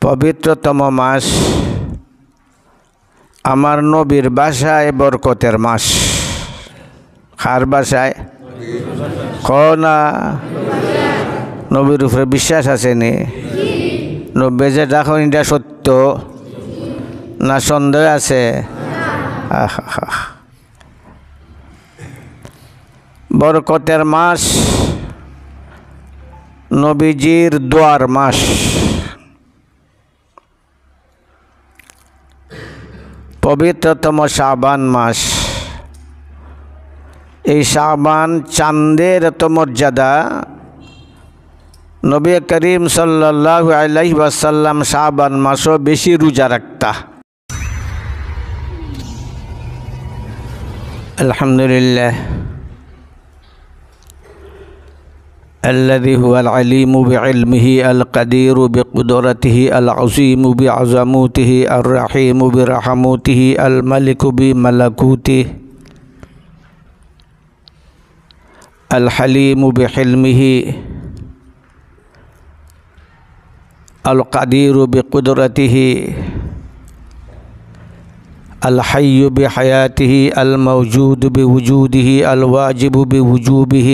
পবিত্রতম মাস আমার নবীর বাসায় বরকতের মাস। কার বাসায়? না নবীর উপরে বিশ্বাস আসেনি? নবী যে দেখুন এটা সত্য না সন্দেহ আছে? বরকতের মাস, নবীজির দোয়ার মাস। পবিত্রতম শাবান মাস। এই শাবান চাঁদের এত মর্যাদা, নবী করিম সাল্লাল্লাহু আলাইহি ওয়াসাল্লাম শাবান মাসও বেশি রোজা রাখতা। আলহামদুলিল্লাহ الذي هو العليم بعلمه القدير بقدرته العظيم بعظمته الرحيم برحمته الملك بملكوته الحليم بحلمه القدير بقدرته الحي بحياته الموجود بوجوده الواجب بوجوبه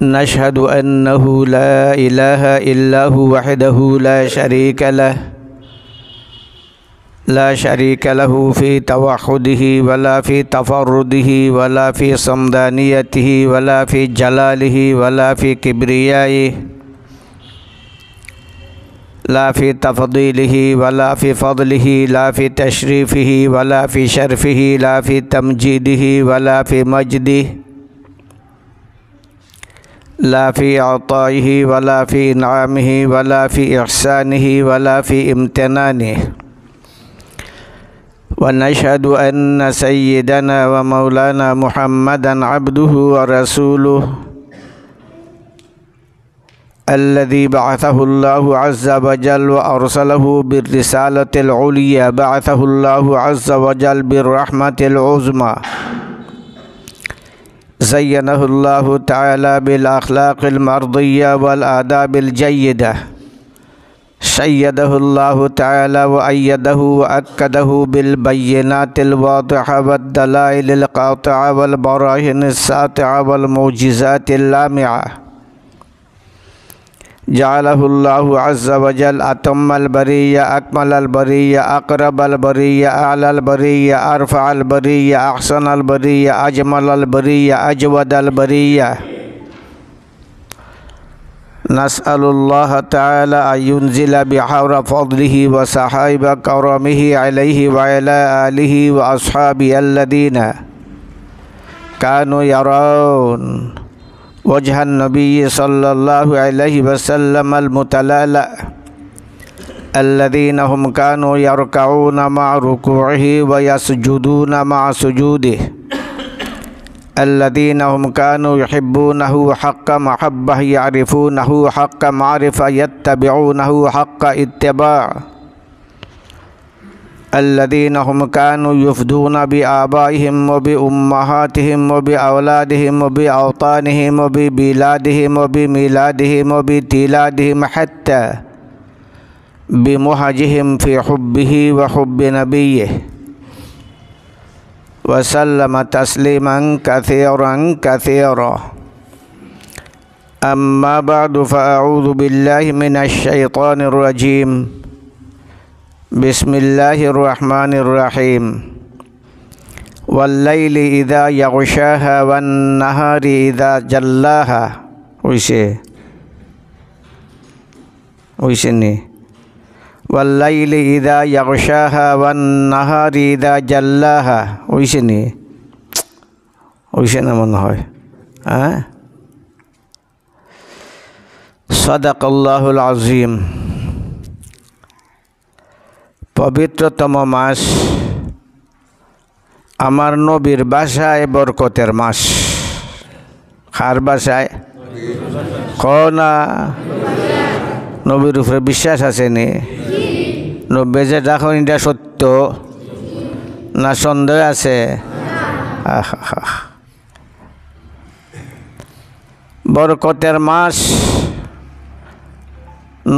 نشهد أنه لا إله إلا هو وحده لا شريك له لا شريك له في توحده ولا في تفرده ولا في صمدانيته ولا في جلاله ولا في كبريائه لا في تفضيله ولا في فضله لا في تشريفه ولا في شرفه لا في تمجيده ولا في مجده لا في عطائه ولا في إنعامه ولا في إحسانه ولا في امتنانه ونشهد أن سيدنا ومولانا محمدا عبده ورسوله الذي بعثه الله عز وجل وأرسله بالرسالة العليا بعثه الله عز وجل بالرحمة العظمى زينه الله تعالى بالأخلاق المرضية والآداب الجيدة شيده الله تعالى وأيده وأكده بالبينات الواضحة والدلائل القاطعة والبراهين الساطعة والمعجزات اللامعة جعله الله عز وجل أتم البرية أكمل البرية أقرب البرية أعلى البرية أرفع البرية أحسن البرية أجمل البرية أجود البرية نسأل الله تعالى أن ينزل بحور فضله وسحائب كرمه عليه وعلى آله وأصحابه الذين كانوا يرون وجه النبي صلى الله عليه وسلم المتلألأ الذين هم كانوا يركعون مع ركوعه ويسجدون مع سجوده الذين هم كانوا يحبونه حق محبة يعرفونه حق معرفة يتبعونه حق اتباع الذين هم كانوا يفدون بآبائهم وبأمهاتهم وبأولادهم وبأوطانهم وببلادهم وبميلادهم وبتيلادهم حتى بمهجهم في حبه وحب نبيه وسلم تسليما كثيرا كثيرا أما بعد فأعوذ بالله من الشيطان الرجيم بسم الله الرحمن الرحيم والليل إذا يغشاها والنهار إذا جلاها ويسني والليل إذا يغشاها والنهار إذا جلاها ويسني من هاي صدق الله العظيم পবিত্রতম মাস আমার নবীর বাসায় বরকতের মাস। কার বাসায়? না নবীর উপরে বিশ্বাস আসেনি? নবী যে দেখুন এটা সত্য না সন্দেহ আছে? বরকতের মাস,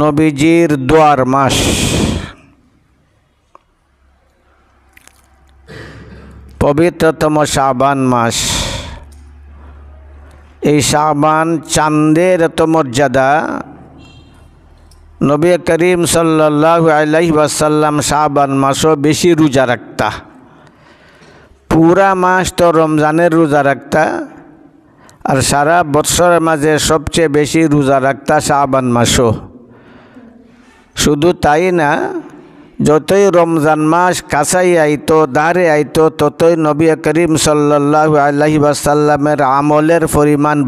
নবীজির দোয়ার মাস। পবিত্রতম শাবান মাস। এই শাবান চাঁদের এত মর্যাদা, নবী করিম সাল্লাল্লাহু আলাইহি ওয়াসাল্লাম শাবান মাসও বেশি রোজা রাখতা। পুরা মাস তো রমজানের রোজা রাখতা, আর সারা বৎসরের মাঝে সবচেয়ে বেশি রোজা রাখতা শাবান মাসও। শুধু তাই না, যতই রমজান মাস কাছাই আইতো, দাঁড়ে আইতো, ততই নবী করিম সাল্লাল্লাহু আলাইহি ওয়াসাল্লামের আমলের পরিমাণ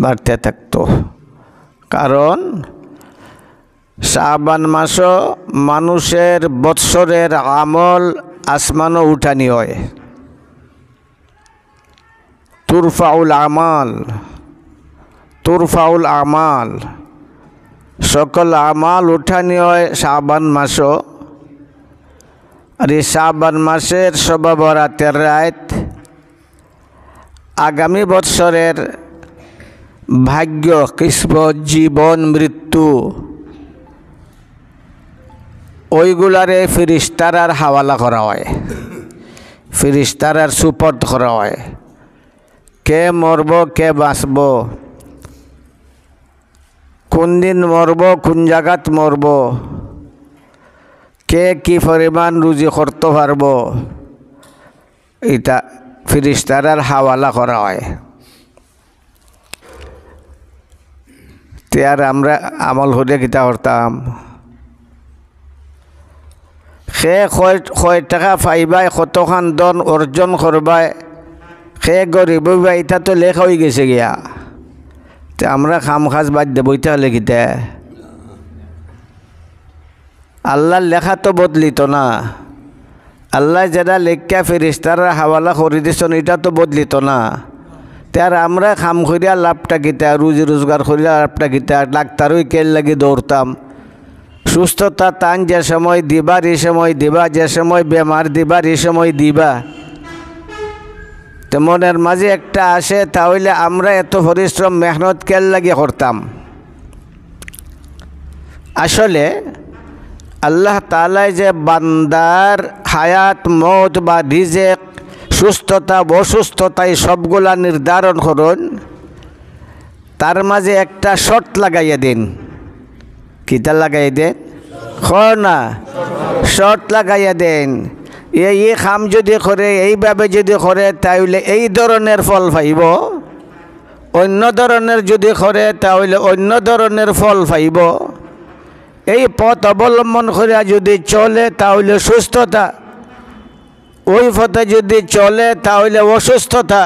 বাড়তে থাকতো। কারণ শাবান মাসও মানুষের বৎসরের আমল আসমানও উঠানি হয়। তুরফাউল আমাল, সকল আমাল উঠানি হয় শাবান মাসও। আর এই শাবান মাসের শবে বরাতের রাত আগামী বৎসরের ভাগ্য, কিসমত, জীবন, মৃত্যু ওইগুলারে ফিরিস্তারার হাওয়ালা করা হয়, ফিরিস্তারার সুপর্দ করা হয়। কে মরব, কে বাঁচব, কোন দিন মরব, কোন জায়গাত মরব, কে কি পরিমাণ রুজি করতে পারব, এটা ফিরিস্তারার হাওয়ালা করা হয়। আর আমরা আমল হলে কিতা করতাম, সে কয় টাকা পাইবাই, কতখান ধন অর্জন করবাই, সে গরিব হইবা, এটা তো লেখা হয়ে গেছে গিয়া। তো আমরা খাম খাজ বাদ দেব, এটা হলে কিতা আল্লাহর লেখা তো বদলিত না। আল্লাহ যেটা লেখা ফেরেশতারা হাওয়ালা করে দিয়েছেন, এটা তো বদলিত না। তার আমরা খাম করিয়া লাভটা কিতা, রুজি রোজগার করিয়া লাভটা কিতা, ডাক্তারও কেল লাগি দৌড়তাম। সুস্থতা টান যে সময় দিবার এই সময় দিবা, যে সময় বেমার দিবার এই সময় দিবা। তো মনের মাঝে একটা আসে, তাহলে আমরা এত পরিশ্রম মেহনত কেল লাগি করতাম। আসলে আল্লাহ তাআলা যে বান্দার হায়াত, মওত বা রিজেক, সুস্থতা অসুস্থতা এই সবগুলা নির্ধারণ করুন, তার মাঝে একটা শর্ত লাগাইয়া দিন। কিতা লাগাই দেন? না, শর্ত লাগাইয়া দেন। এই কাম যদি করে, এইভাবে যদি করে, তাহলে এই ধরনের ফল পাইব। অন্য ধরনের যদি করে, তাহলে অন্য ধরনের ফল পাইব। এই পথ অবলম্বন করে যদি চলে, তাহলে সুস্থতা। ওই পথে যদি চলে, তাহলে অসুস্থতা।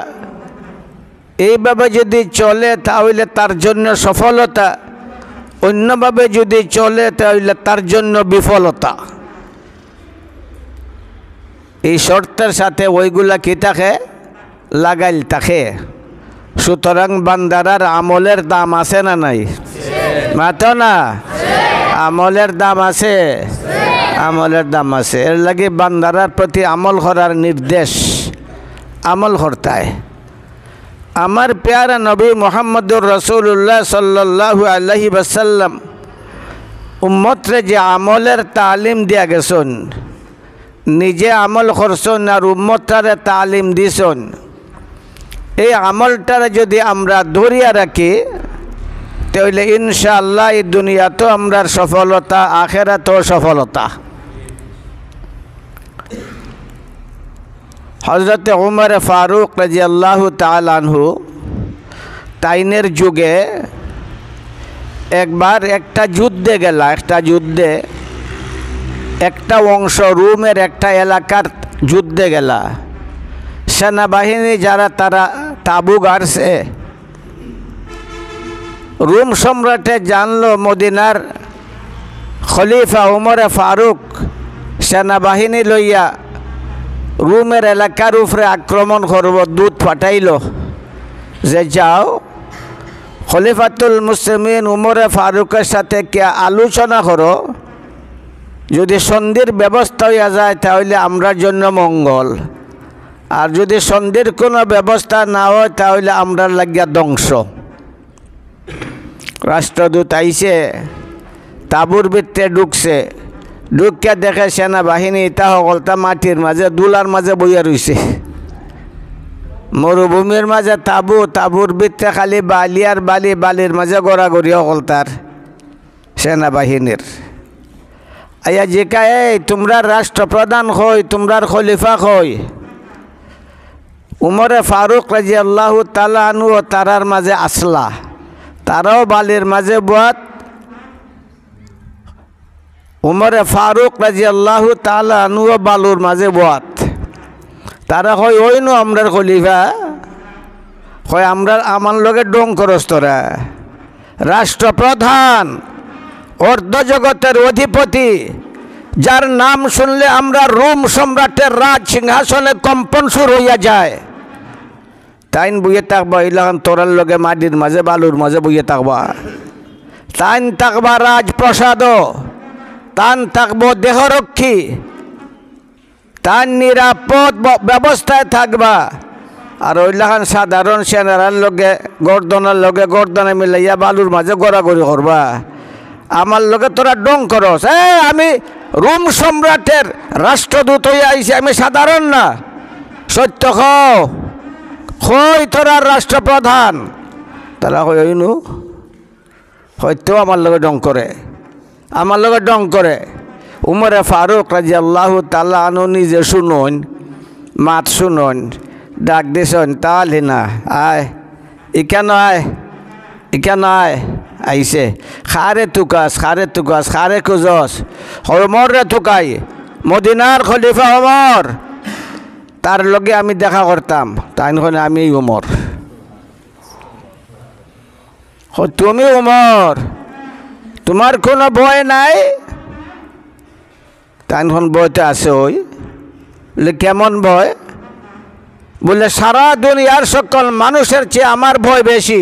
এইভাবে যদি চলে, তাহলে তার জন্য সফলতা। অন্যভাবে যদি চলে, তাহলে তার জন্য বিফলতা। এই শর্তের সাথে ওইগুলা কি থাকে? লাগাইল থাকে। সুতরাং বান্দারার আমলের দাম আছে না নাই? মাতো না, আমলের দাম আছে, আমলের দাম আছে। এর লাগে বান্দারার প্রতি আমল করার নির্দেশ, আমল করতায়। আমার প্যারা নবী মুহাম্মদুর রাসূলুল্লাহ সাল্লাল্লাহু আলাইহি ওয়াসাল্লাম উম্মতরে যে আমলের তালিম দিয়া গেছেন, নিজে আমল করছেন আর উম্মতরে তালিম দিছেন, এই আমলটারে যদি আমরা ধরিয়া রাখি, তাহলে ইনশাআল্লাহ এই দুনিয়াতেও আমরা সফলতা, আখিরাতেও সফলতা। হযরত উমর ফারুক রাদিয়াল্লাহু তাআলা আনহু তাইনের যুগে একবার একটা যুদ্ধে গেল। একটা অংশ রোমের একটা এলাকার যুদ্ধে গেল। সেনাবাহিনী যারা, তারা তাবু গাড়ছে। রোম সম্রাটে জানলো মদিনার খলিফা উমর ফারুক সেনাবাহিনী লইয়া রোমের এলাকার উপরে আক্রমণ করব। দূত পাঠাইল যে যাও, খলিফাতুল মুসলিমিন উমর ফারুকের সাথে কে আলোচনা করো, যদি সন্ধির ব্যবস্থা হইয়া যায় তাহলে আমরার জন্য মঙ্গল, আর যদি সন্ধির কোনো ব্যবস্থা না হয় তাহলে আমরার লাগিয়া ধ্বংস। রাষ্ট্রদূত আইছে, তাঁবুর ভিতরে ঢুকছে, ঢুকিয়া দেখে সেনাবাহিনী তা সকলটা মাটির মাঝে দুলার মাঝে বইয়া রইছে। মরুভূমির মাঝে তাঁবু, তাঁবুর ভিতরে খালি বালি আর বালি, বালির মাঝে গড়াগড়ি সকলতার সেনাবাহিনীর। আইয়া জিকায়, এই তোমরা রাষ্ট্রপ্রধান হই, তোমরার খলিফা হই? উমরে ফারুক রাদিয়াল্লাহু তাআলা আনহু তারার মাঝে আসলা, তারাও বালির মাঝে বুয়াত। উমরে ফারুক রাদিয়াল্লাহু তাআলা আনহু বালুর মাঝে বুয়াত। তারা কয়, ওই নো আমরার খলিফা? কয়, আমরা আমার লগে ডং করস তোরা? রাষ্ট্রপ্রধান, অর্ধজগতের অধিপতি, যার নাম শুনলে আমরা রোম সম্রাটের রাজ সিংহাসনে কম্পন শুরু হইয়া যায়, তাইন বইয়ে থাকবা ইলাকান তোরার লগে মাটির মাঝে বালুর মাঝে বইয়ে থাকবা? তাইন থাকবা রাজপ্রসাদ, তান থাকবো দেহরক্ষী, তার নিরাপদ ব্যবস্থায় থাকবা। আর ওইলাখান সাধারণ সেনারার লগে গর্দনার লগে গর্দনে মিলাইয়া বালুর মাঝে গড়াগড়ি করবা? আমার লগে তোরা ডং করস? আমি রোম সম্রাটের রাষ্ট্রদূত হইয়া আইছি, আমি সাধারণ না। সত্য কই তোরা রাষ্ট্রপ্রধান? তারা কই, ওইনু হয়তো আমার লগে ডং করে, আমার লগে ডং করে। উমরে ফারুক রাদিয়াল্লাহু তাআলা আনহু নিজে শুনুন, মাত শুনুন, ডাক দিছেন, তাহলে না আয়, ইকেন আয়, ইকেন আয়। আইছে, খারে তুকাস, খারে তুকাস, খারে খুঁজস? ওমর রে তুকাই, মদিনার খলিফা ওমর, তার লগে আমি দেখা করতাম। তাই নয় আমি ওমর। তুমি ওমর, তোমার কোনো ভয় নাই? তাই বইতে আছে। ওই কেমন ভয়? বলে, সারা দুনিয়ার সকল মানুষের চেয়ে আমার ভয় বেশি।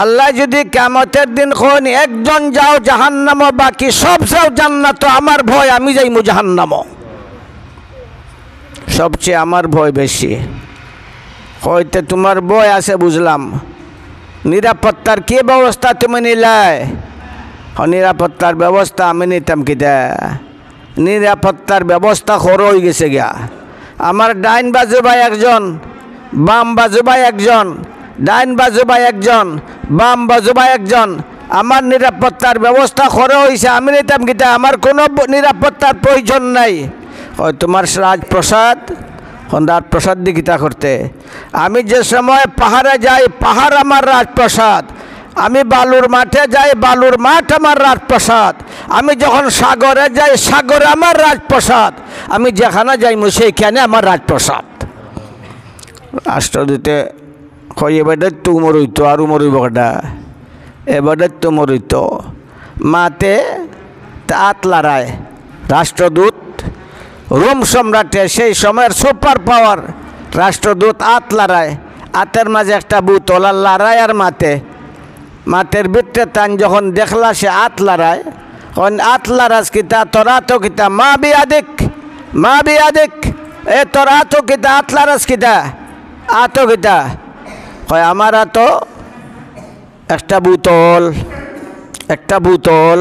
আল্লাহ যদি কিয়ামতের দিন কোন একজন যাও জাহান্নাম, বাকি সব যাও জান্নাত, আমার ভয় আমি যাইমু জাহান্নাম। সবচেয়ে আমার ভয় বেশি। হয়তো তোমার ভয় আছে বুঝলাম, নিরাপত্তার কি ব্যবস্থা তুমি নিলাই? নিরাপত্তার ব্যবস্থা আমি নিতাম কিতা? নিরাপত্তার ব্যবস্থা খর হয়ে গেছে গিয়া। আমার ডাইন বাজু ভাই একজন, বাম বাজু ভাই একজন, ডাইন বাজু ভাই একজন, বাম বাজু ভাই একজন। আমার নিরাপত্তার ব্যবস্থা খর হয়েছে, আমি নিতাম কিতা? আমার কোনো নিরাপত্তার প্রয়োজন নাই। তোমার রাজপ্রসাদ, রাজপ্রসাদ দিয়ে গীতা করতে। আমি যে সময় পাহাড়ে যাই, পাহাড় আমার রাজপ্রসাদ। আমি বালুর মাঠে যাই, বালুর মাঠ আমার রাজপ্রসাদ। আমি যখন সাগরে যাই, সাগরে আমার রাজপ্রসাদ। আমি যেখানে যাইমু সেইখানে আমার রাজপ্রসাদ। রাষ্ট্রদূতে কই, এবারে তো উমর হইতো, আর উমর হইব কটা? এবারে তো উমর হইতো। মাতে তাঁত লড়ায় রাষ্ট্রদূত, রোম সম্রাটের সেই সময়ের সুপার পাওয়ার রাষ্ট্রদূত আত লড়ায়। আতের মাঝে একটা বোতল আর লড়ায়, আর মাতের ভিতরে তান যখন দেখলা সে আত লড়ায়, আত লড়াস কিতা তোরা তো কিতা? মা বিয়াদিক, মা বিয়াদিক, এ তোরা তো কিতা আত লড়াস কিতা? আতো কিতা? কয়, আমার তো একটা বোতল, একটা বোতল।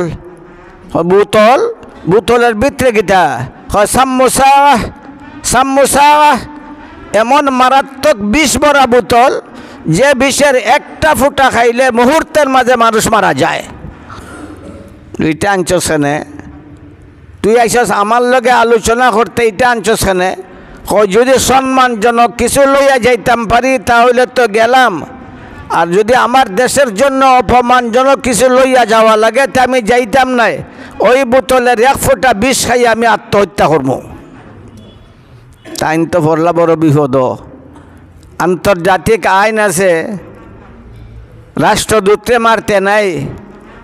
বোতল, বোতলের ভিতরে কিতা? হয় সামোসা, সামোসা। এমন মারাত্মক বিষ ভরা বোতল, যে বিষের একটা ফুটা খাইলে মুহূর্তের মাঝে মানুষ মারা যায়। এটা আনছস কেনে? তুই আইসস আমার লগে আলোচনা করতে, এটা আনছস কেনে? যদি সম্মানজনক কিছু লইয়া যাইতাম পারি তাহলে তো গেলাম, আর যদি আমার দেশের জন্য অপমানজনক কিছু লইয়া যাওয়া লাগে তা আমি যাইতাম নাই। ওই বোতলের এক ফোঁটা বিষ খাই আমি আত্মহত্যা করবো। তাইন তো পড়লা বড় বিপদ। আন্তর্জাতিক আইন আছে, রাষ্ট্রদূতরে মারতে নাই।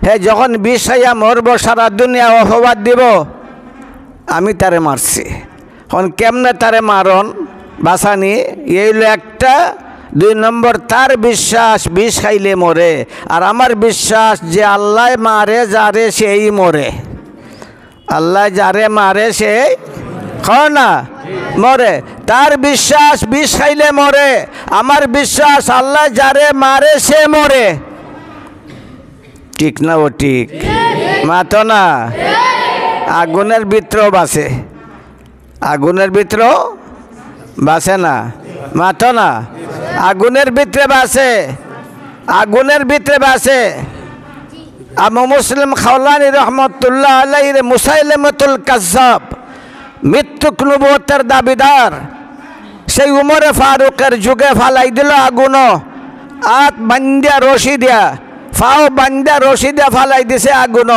হে যখন বিষ খাইয়া মরব, সারা দুনিয়া অপবাদ দিব আমি তারে মারছি। এখন কেমনে তারে মারন বাসানি? এই হলো একটা। 2 নম্বর, তার বিশ্বাস বিষ খাইলে মরে, আর আমার বিশ্বাস যে আল্লাহ মারে যারে সেই মরে। আল্লাহ যারে মারে সে না মরে। তার বিশ্বাস বিষ খাইলে মরে, আমার বিশ্বাস আল্লাহ যারে মারে সে মরে। ঠিক না ও ঠিক মাতো না আগুনের ভিতরেও বাসে আগুনের ভিতরেও বাসে না মাতো না আগুনের ভিতরে বাসে আগুনের ভিতরে বাসে আবু মুসলিম খাওলানি রহমতুল্লাহ আলাইহির মুসাইলামাতুল কাজ্জাব মৃত্যুক নবুয়তের দাবিদার সেই উমরে ফারুকের যুগে ফালাই দিল আগুন আত বান্দিয়া রশি দিয়া ফাও বান্দিয়া রশি দিয়া ফালাই দিছে আগুন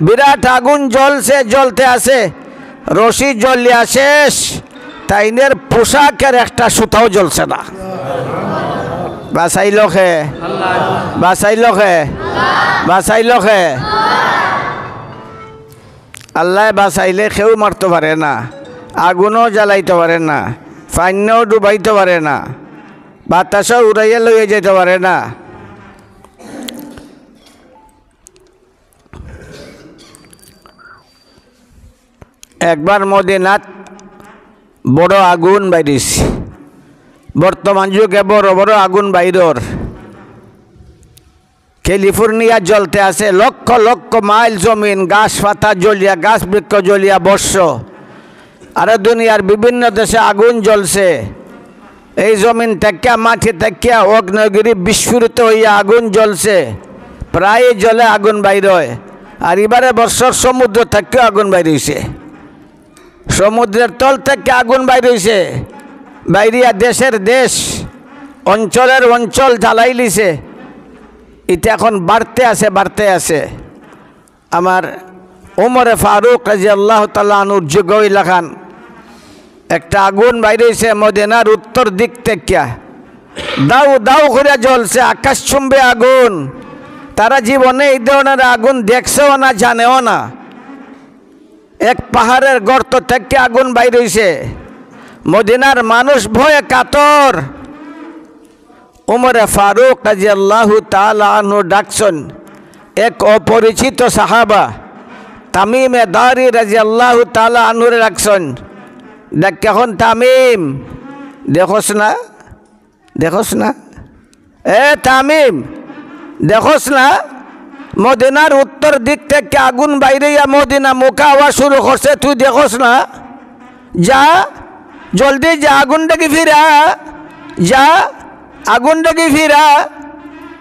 বিরাট আগুন জ্বলছে জ্বলতে আছে রশি জ্বলিয়া শেষ তাইনের পোশাকের একটা সুতাও জ্বলছে না বাঁচাইল খে বাঁচাইল খে বাঁচাইল খে আল্লাহ বাঁচাইলে কেউ মারতে পারে না আগুনও জ্বালাইতে পারে না পানিও ডুবাইতে পারে না বাতাসও উড়াইয়া লইয়া যেতে পারে না একবার মদিনাত বড় আগুন বাইরিছে বর্তমান যুগে বড় বড় আগুন বাইরর ক্যালিফোর্নিয়া জ্বলতে আছে লক্ষ লক্ষ মাইল জমিন গাছ পাতা জ্বলিয়া গাছ বৃক্ষ জ্বলিয়া বর্ষ আর দুনিয়ার বিভিন্ন দেশে আগুন জ্বলছে এই জমিন থেকে মাটি থেকে অগ্নিগিরি বিস্ফোরিত হইয়া আগুন জ্বলছে প্রায় জলে আগুন বাইর হয় আর এবারে বর্ষর সমুদ্র থেকে আগুন বাইর হইছে সমুদ্রের তল থেকে আগুন বাইর হইছে বাইরিয়া দেশের দেশ অঞ্চলের অঞ্চল জ্বালাই লিছে এটা এখন বাড়তে আছে আমার উমরে ফারুক রাদিয়াল্লাহু তাআলা আনহুর যুগে এলাকান একটা আগুন বাইরেছে মদিনার উত্তর দিক থেকে দাউ দাউ করে জ্বলছে আকাশ চুম্বে আগুন তারা জীবনে এই ধরনের আগুন দেখছেও না জানেও না এক পাহাড়ের গর্ত থেকে আগুন বাইরেছে মদিনার মানুষ ভয়ে কাতর উমরে ফারুক রাদিয়াল্লাহু তাআলা আনহু ডাকছেন এক অপরিচিত সাহাবা তামিমে দারি রাদিয়াল্লাহু তাআলা আনহুরে ডাকছেন দেখ এখন তামিম দেখোস না এ তামিম দেখোস না মদিনার উত্তর দিক থেকে আগুন বাইরেয়া মদিনা মুখা হওয়া শুরু করছে তুই দেখোস না যা জলদি যা আগুনটাকে ফিরা যা আগুনটাকে ফিরা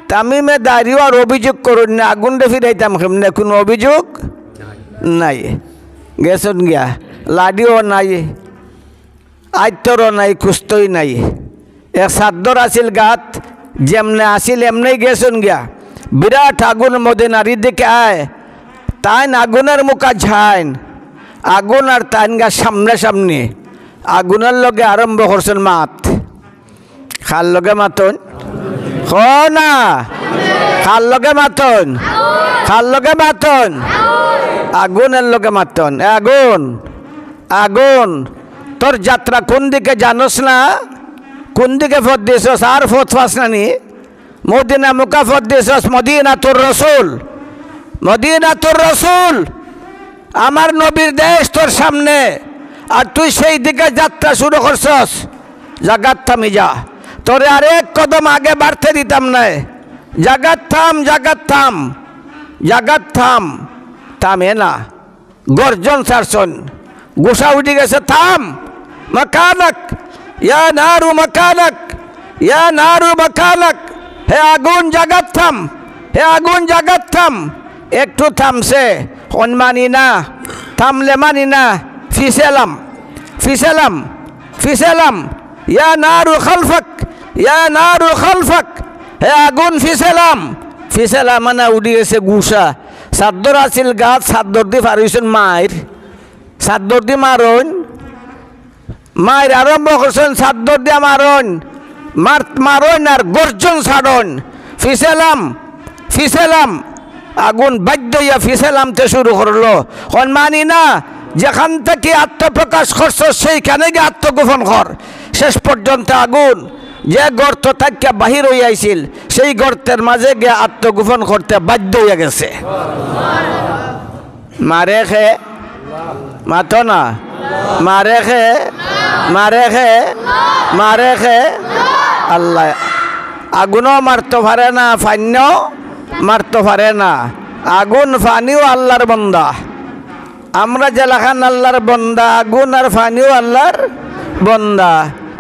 তামিমে দাঁড়িয়ে আর অভিযোগ করুন না আগুনটা ফিরাইতাম কেমনে কোনো অভিযোগ নাই গেছন গিয়া লাডিও নাই আইতরও নাই কুস্তই নাই এক সাদ্দর আসিল গাত যেমনে আসিল এমনি গেছন গিয়া বিরাট আগুন মদিনারি দিকে আয় তাইন আগুনের মুখা ঝাইন আগুন আর তাইন গা সামনে আগুনের লগে আরম্ভ করছেন মাত খার লগে মাতন না খার লগে মাতন আগুনের লগে মাতন আগুন তোর যাত্রা কোন দিকে জানোস না কোন দিকে ফত দিয়েছস আর ফত ফাস নানি মদিনা মুকা ফত দিয়েছস মদিনাতুর রসুল আমার নবীর দেশ তোর সামনে আর তুই সেই দিকে যাত্রা শুরু করছস জাগাত থামি যা তোরে আরেক কদম আগে বাড়তে দিতাম না জাগাত থাম থামে না গর্জন ছাড়ছন গোসা উঠে গেছে থাম মকানক ইয়া নারু মকানক হে আগুন জাগাত থাম একটু থামছে মানি না থামলে মানি না ফিসেলাম ইয়া নারু খালফাক হে আগুন ফিসেলাম মানে উঠে গেছে গুসা সাদ্দর আছিল গাছ সাদ্দর দি ফারিছেন সাদ্দর দি মায়ের আরম্ভ করছেন সাদ্দর দিয়া মারণ আর গর্জন ছাড়ন ফিসেলাম আগুন বাধ্য হইয়া ফিসেলামতে শুরু করলো মানি না যেখান থেকে আত্মপ্রকাশ করছ সেইখানে গিয়ে আত্মগোপন কর শেষ পর্যন্ত আগুন যে গর্ত থেকে বাহির হয়ে আইছিল সেই গর্তের মাঝে গিয়ে আত্মগোপন করতে বাধ্য হয়ে গেছে মারে খে মাতো না মারে খে আল্লাহ আগুনও মারতে পারে না ফাইনও মারতে পারে না আগুন ফানিও আল্লাহর বন্দা। আমরা জেলাখান আল্লাহর বন্দা, আগুন আর ফানিও আল্লাহর বন্দা।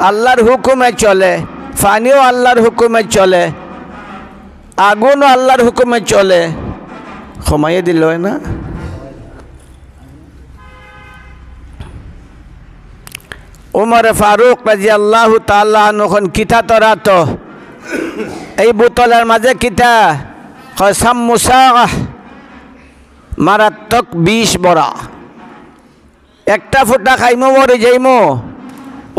আল্লাহর হুকুমে চলে, ফানিও আল্লাহর হুকুমে চলে, আগুনও আল্লাহর হুকুমে চলে। ক্ষমাইয়ে দিল না? উমর ফারুক রাদিয়াল্লাহু তাআলা আনহু কিতা তরাত এই বোতলের মাঝে কিতা কসম মুসাহ মারাত্মক বিষ বড়া, একটা ফুটা খাইমো মরে যাইমো,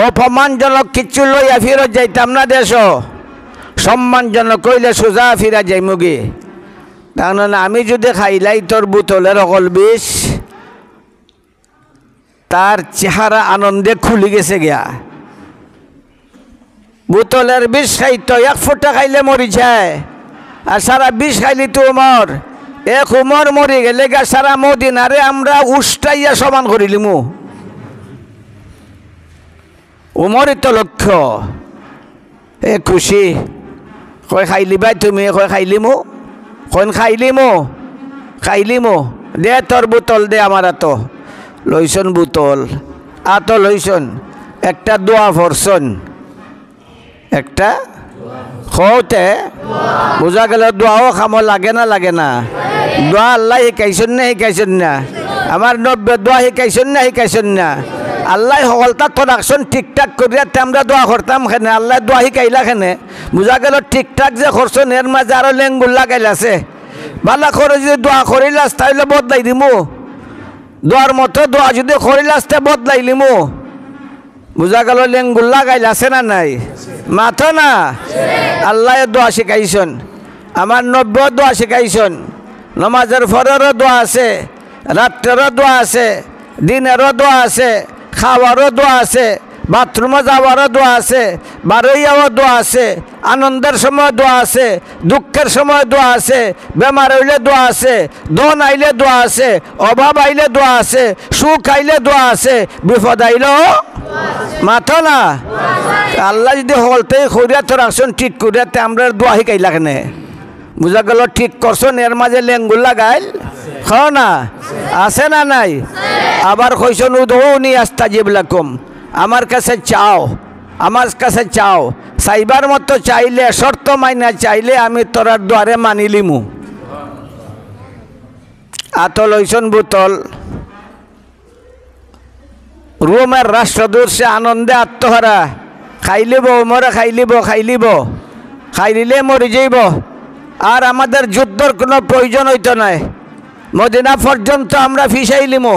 অপমানজনক কিচ্ছু লইয়া ফিরত যাইতাম না দেশ, সম্মানজনক কইলে সোজা ফিরা যাইমো গে। তাহলে আমি যদি খাইলাই তোর বোতলের অকল বিষ, তার চেহারা আনন্দে খুলি গেছে গিয়া। বোতলের বিষ খাইতো, এক ফুটা খাইলে মরি যায়, আর সারা বিষ খাইলি তো উমর। এক উমর মরি গেলে গা সারা মদিনারে আমরা উষ্টাইয়া সমান করিলিমু। উমরই তো লক্ষ্য। এ খুশি কয় খাইলি ভাই তুমি, কয় খাইলিমু, কন খাইলিমু, খাইলিমু, দে তোর বোতল দে আমার। আতো লইছন বোতল, আতো লইছন, একটা দোয়া ফরছন, একটা খোতে বোঝা গেল দোয়াও খামো লাগে না, লাগে না? দোয়া আল্লাহ শিকাইছন না, শিকাইছন না? আমার নব্বই দোয়া শিকাইছন না, শিকাইছন না? আল্লাহ সকলটা তো রাখছন ঠিকঠাক করিয়া আমরা দোয়া করতাম খেনে, আল্লাহ দোয়া শিকাইলা খেনে। বোঝা গেল ঠিকঠাক যে করছন এর মাঝে আরো লেঙ্গুল লাগাইলাছে। বালা করে যদি দোয়া করিলাস তাহলে বদলাই দিমু, দোয়ার মতো দোয়া যদি করিলাস তে বদলাই লিমু। বোঝা গেল লেঙ্গুল লাগাইলাছে না নাই? মাথো না? আল্লাহ দোয়া শিখাইছন, আমার নব্বই দোয়া শিখাইছন। নমাজের ফরেরও দোয়া আছে, রাত্রেরও দোয়া আছে, দিনেরও দোয়া আছে, খাওয়ারও দোয়া আছে, বাথরুমে যাওয়ারও দোয়া আছে, বারোইয়াও দোয়া আছে, আনন্দের সময় দোয়া আছে, দুঃখের সময় দোয়া আছে, বেমার হইলে দোয়া আছে, ধন আইলে দোয়া আছে, অভাব আইলে দোয়া আছে, সুখ আইলে দোয়া আছে, বিপদ আইলেও মাথো না? আল্লাহ যদি হলতেই করিয়া তো রাখছেন ঠিক করিয়াতে আমরা দোয়া শিকাইলা কেনে? বুঝা গেল ঠিক করছেন এর মাঝে লেঙ্গুল লাগাইল খাও না, আছে না নাই? আবার কইছেন উদউনি আস্তাজিব লাকুম, আমার কাছে চাও, আমার কাছে চাও, চাইবার মতো চাইলে, শর্ত মাইনা চাইলে আমি তোরার দ্বারে মানিলিমু। আতো লইছন বোতল, রোমের রাষ্ট্রদূত সে আনন্দে আত্মহারা, খাইলিব মরে, খাইলিব, খাইলিব, খাইলিলে মরি যাইব, আর আমাদের যুদ্ধর কোনো প্রয়োজন হইতো নাই, মদিনা পর্যন্ত আমরা ফিসাইলিমু।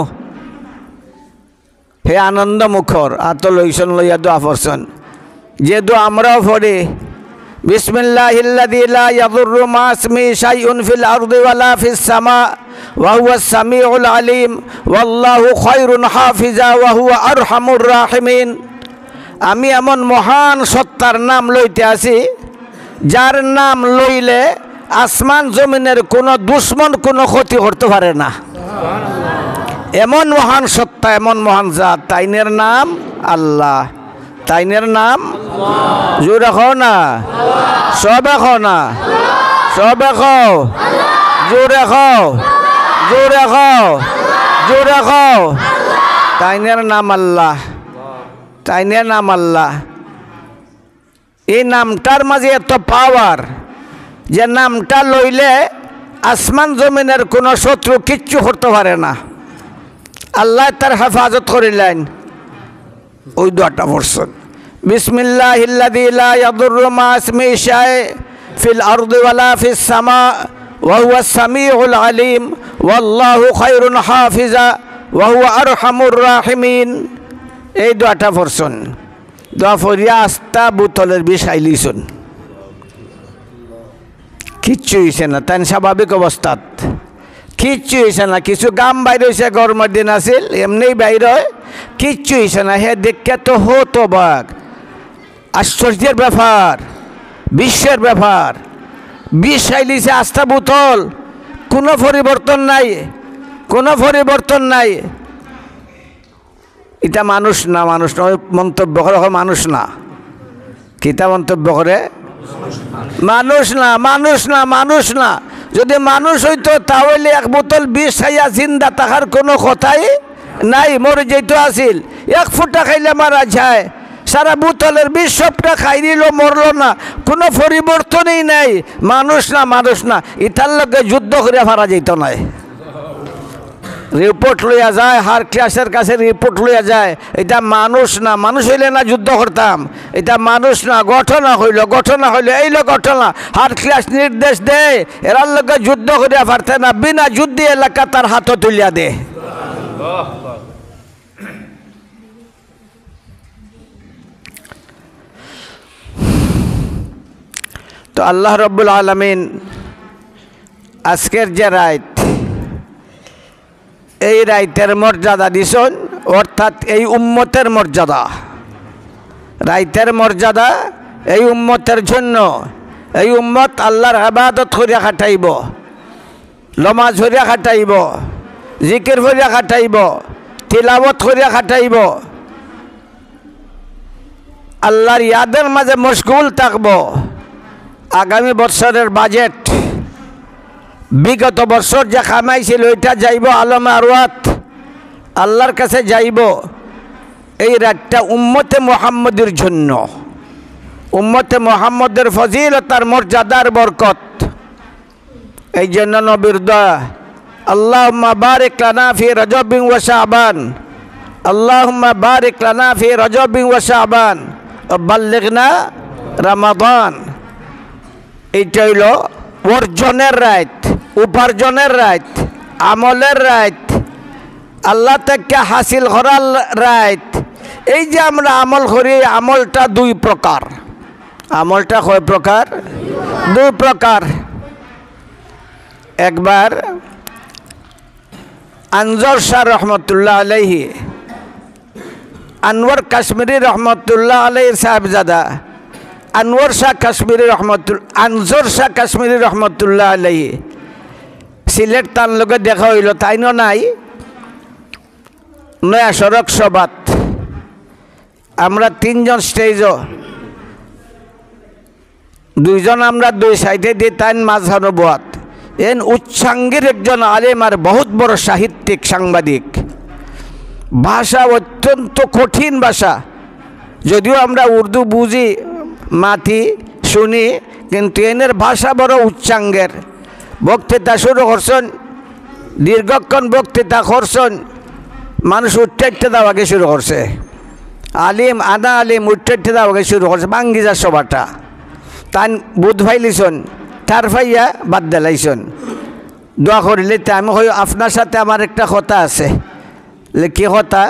হে আনন্দ মুখর আতো লইছন, লইয়া দোয়া পড়ছন, যে দোয়া আমরাও পড়ি, বিসমিল্লাহিল্লাযী লা ইয়াদুররু মা ইসমিহি শাইউন ফিল আরদি ওয়ালা ফিস সামা ওয়া হুয়াস সামিউল আলিম ওয়াল্লাহু খায়রুন হাফিজা ওয়া হুয়া আরহামুর রাহিমিন। আমি এমন মহান সত্তার নাম লইতে আছি, যার নাম লইলে আসমান জমিনের কোনো দুশ্মন কোনো ক্ষতি করতে পারে না। এমন মহান সত্তা, এমন মহান জাত, তাইনের নাম আল্লাহ, তাইনের নাম জোরে খাও না, সবে খাও না, সবে খাও, জোরে খাও, জোরে খাও, জোরে খাও। তাইনের নাম আল্লাহ, তাইনের নাম আল্লাহ। এই নামটার মাঝে এত পাওয়ার যে নামটা লইলে আসমান জমিনের কোনো শত্রু কিচ্ছু করতে পারে না। আল্লাহ তার হেফাজত করিলেন। ওই দোয়াটা পড়ছেন, বিসমিল্লাহিল্লাযী লা ইয়াদুররু মা ইসমিহি শাইউন ফিল আরদি ওয়ালা ফিস সামা ওয়া হুয়াস সামিউল আলিম ওয়াল্লাহু খায়রুন হাফিজা ওয়া হুয়া আরহামুর রাহিমিন। এই দোয়াটা পড়ছেন, দোয়া পড়িয়া আস্তা বোতলের বিষ খাইলিছুন, কিচ্ছু হয়েছে না। তাই স্বাভাবিক অবস্থাত কিচ্ছু হয়েছে না। কিছু গাম বাইর হয়েছে, গরমের দিন আছিল, এমনি বাইর হয়, কিচ্ছু হয়েছে না। হে দেখে তো হতো বাঘ, আশ্চর্যের ব্যাপার, বিশ্বের ব্যাপার। বিষ খাইলিছে আস্থা বোতল, কোনো পরিবর্তন নাই, কোনো পরিবর্তন নাই। এটা মানুষ না, মানুষ না, মন্তব্য করে মানুষ না, কিতা মন্তব্য করে মানুষ না, মানুষ না, মানুষ না। যদি মানুষ হইতো তাহলে এক বোতল বিষ খাইয়া জিন্দা থাকার কোনো কথাই নাই, মরে যেত আসিল। এক ফুটা খাইলে মারা যায়, সারা বোতলের বিষ সবটা খাই দিল, মরল না, কোনো পরিবর্তনই নাই। মানুষ না, মানুষ না, ইতার লগে যুদ্ধ করে মারা যেত নাই। রিপোর্ট লইয়া যায়, হার ক্লাসের কাছে রিপোর্ট লইয়া যায়, এটা মানুষ না, মানুষ হইলে না যুদ্ধ করতাম, এটা মানুষ না, ঘটনা হইল, ঘটনা হইল, এইল ঘটনা। হার ক্লাস নির্দেশ দেয় এরার লগে যুদ্ধ করিয়া পারতে না, বিনা যুদ্ধে এলাকা তার হাতও তুলিয়া দে। তো আল্লাহ রব্বুল আলামিন আজকের যে রাত, এই রাইতের মর্যাদা দিছেন, অর্থাৎ এই উম্মতের মর্যাদা, রাইতের মর্যাদা এই উম্মতের জন্য। এই উম্মত আল্লাহর ইবাদত করিয়া খাটাইব, নমাজ করিয়া খাটাইব, জিকির করিয়া খাটাইব, তিলাওয়াত করিয়া খাটাইব, আল্লাহর ইয়াদের মাঝে মশগুল থাকব। আগামী বছরের বাজেট, বিগত বছর যে কামাইছিল ওইটা যাইব আলমে আরওয়াত, আল্লাহর কাছে যাইব। এই রাতটা উম্মতে মুহাম্মদের জন্য, উম্মতে মুহাম্মদের ফজিলতার মর্যাদার বরকত। এই জন্য নবীর দোয়া, আল্লাহুম্মা বারিক লানা ফি রজবিন ওয়া শাবান, আল্লাহুম্মা বারিক লানা ফি রজবিন ওয়া শাবান ওয়া বাল্লিগনা রমাদান। এইটা হইল অর্জনের রাত, উপার্জনের রাত, আমলের রাত, আল্লাহ থেকে হাসিল করার রাত। এই যে আমরা আমল করি, আমলটা দুই প্রকার। আমলটা কয় প্রকার? দুই প্রকার। একবার আনজর শাহ রহমতুল্লাহ আলাইহি, আনোয়ার কাশ্মীরি রহমতুল্লাহ আলাইহির সাহেবজাদা আনোয়ার শাহ কাশ্মীরি আনজর শাহ কাশ্মীরি রহমতুল্লাহ আলাইহি সিলেট তার লগে দেখা হইল, তাইনও নাই নয়া সড়ক সভাত। আমরা তিনজন স্টেজও, দুইজন আমরা দুই সাইডে দিয়ে তাইন মাঝখানো বোয়াত। এন উচ্চাঙ্গের একজন আলেম আর বহুত বড় সাহিত্যিক সাংবাদিক। ভাষা অত্যন্ত কঠিন ভাষা, যদিও আমরা উর্দু বুঝি, মাতি শুনি, কিন্তু এনের ভাষা বড় উচ্চাঙ্গের। বক্তৃতা শুরু করছেন, দীর্ঘক্ষণ বক্তৃতা করছেন, মানুষ উঠতে দেওয়াকে শুরু করছে। আলিম আনা আলিম উঠতে দেওয়াকে শুরু করছে, বাঙ্গিজার সভাটা। তাই বুধ ভাইলিছন, তার ভাইয়া বাদ দিলাইছন। দোয়া করিলে আমি হই আপনার সাথে আমার একটা কথা আছে। কি কথা?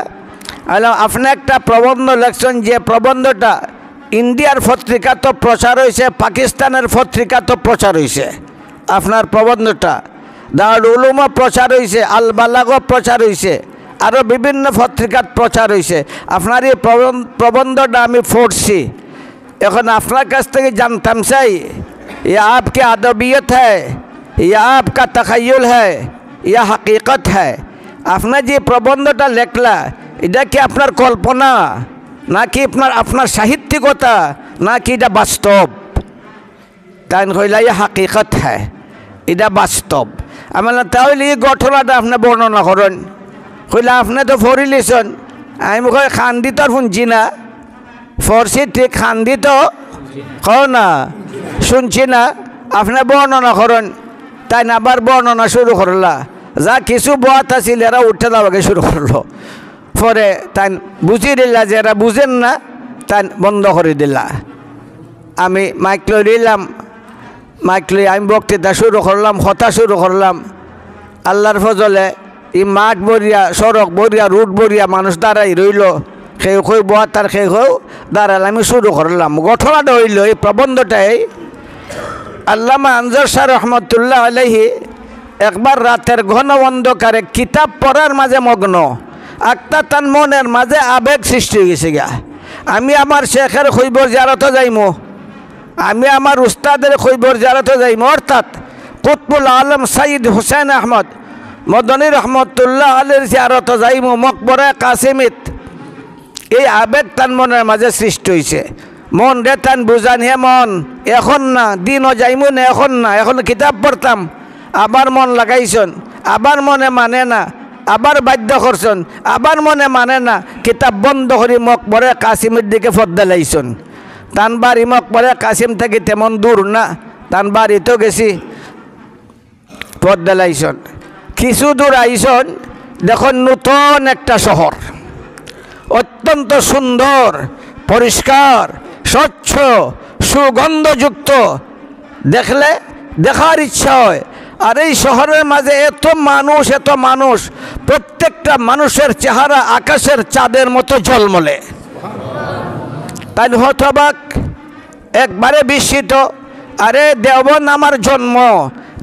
আপনি একটা প্রবন্ধ লেখছেন, যে প্রবন্ধটা ইন্ডিয়ার পত্রিকা তো প্রচার হয়েছে, পাকিস্তানের পত্রিকা তো প্রচার হয়েছে। আপনার প্রবন্ধটা দারুল উলুমও প্রচার হয়েছে, আল বালাগও প্রচার হয়েছে, আরও বিভিন্ন পত্রিকাত প্রচার হয়েছে। আপনার এই প্রবন্ধটা আমি পড়ছি। এখন আপনার কাছ থেকে জানতাম চাই, ये आपकी अदबियत है या आपका तखय्युल है या हकीकत है? আপনার যে প্রবন্ধটা লেখলা, এটা কি আপনার কল্পনা, নাকি আপনার সাহিত্যিকতা, নাকি এটা বাস্তব? তাই কইলা ইয়া হাকিকত হ্যাঁ, এটা বাস্তব। আমি তাহলে এই ঘটনাটা আপনি বর্ণনা করেন। কইলা আপনি তো ফরিলিছেন। আমি কই খান্দি তো শুনছি না, ফরসি ঠিক খান্দি তো কও না, শুনছি না, আপনি বর্ণনা করেন। তাই না আবার বর্ণনা শুরু করলা, যা কিছু বাত আছিল এরা উঠে দেওয়াকে শুরু করলো। পরে তাই বুঝিয়ে দিলা যে এরা বুঝেন না, তাই বন্ধ করে দিলা। আমি মাইক লই দিলাম, মাইক লই আমি বক্তৃতা শুরু করলাম, কথা শুরু করলাম। আল্লাহর ফজলে এই মাঠ বরিয়া, সড়ক বরিয়া, রুট বরিয়া, মানুষ দাঁড়াই রইল। সেই কই বাত আর সেই কেউ দাঁড়াল। আমি শুরু করলাম। ঘটনাটা হইল, এই প্রবন্ধটাই আল্লামা আনজর শাহ রহমতুল্লাহ আলাইহি একবার রাতের ঘন অন্ধকারে কিতাব পড়ার মাঝে মগ্ন, একটা তার মনের মাঝে আবেগ সৃষ্টি হয়ে গেছে গা। আমি আমার শেখের খৈবর জিয়ারতে যাইমো, আমি আমার উস্তাদের খৈবর জিয়ারতে যাইমো, অর্থাৎ কুতবুল আলম সাইদ হুসেন আহমদ মদনী রহমতুল্লাহ আলাইহির জিয়ারতে যাইমো, মকবরে কাসিমিত। এই আবেগ তার মনের মাঝে সৃষ্টি হয়েছে। মন রে তান বুঝান, হে মন এখন না, দিনও যাইমো না, এখন না, এখন কিতাব পড়তাম, আবার মন লাগাইছন, আবার মনে মানে না, আবার বাধ্য করছন, আবার মনে মানে না, কিতাব বন্ধ করি মকবরে কাসিমের দিকে ফদ্দা লাইছন। তান বাড়ি মকবরে কাসিম থেকে তেমন দূর না, তান বাড়িতেও গেছি, পদ্মা লাইছন। কিছু দূর আইছন, দেখুন নূতন একটা শহর, অত্যন্ত সুন্দর, পরিষ্কার, স্বচ্ছ, সুগন্ধযুক্ত, দেখলে দেখার ইচ্ছা হয়। আর এই শহরের মাঝে এত মানুষ, প্রত্যেকটা মানুষের চেহারা আকাশের চাঁদের মতো ঝলমলে। তাই হতবাক, একবারে বিস্মিত। আরে দেওবন আমার জন্ম,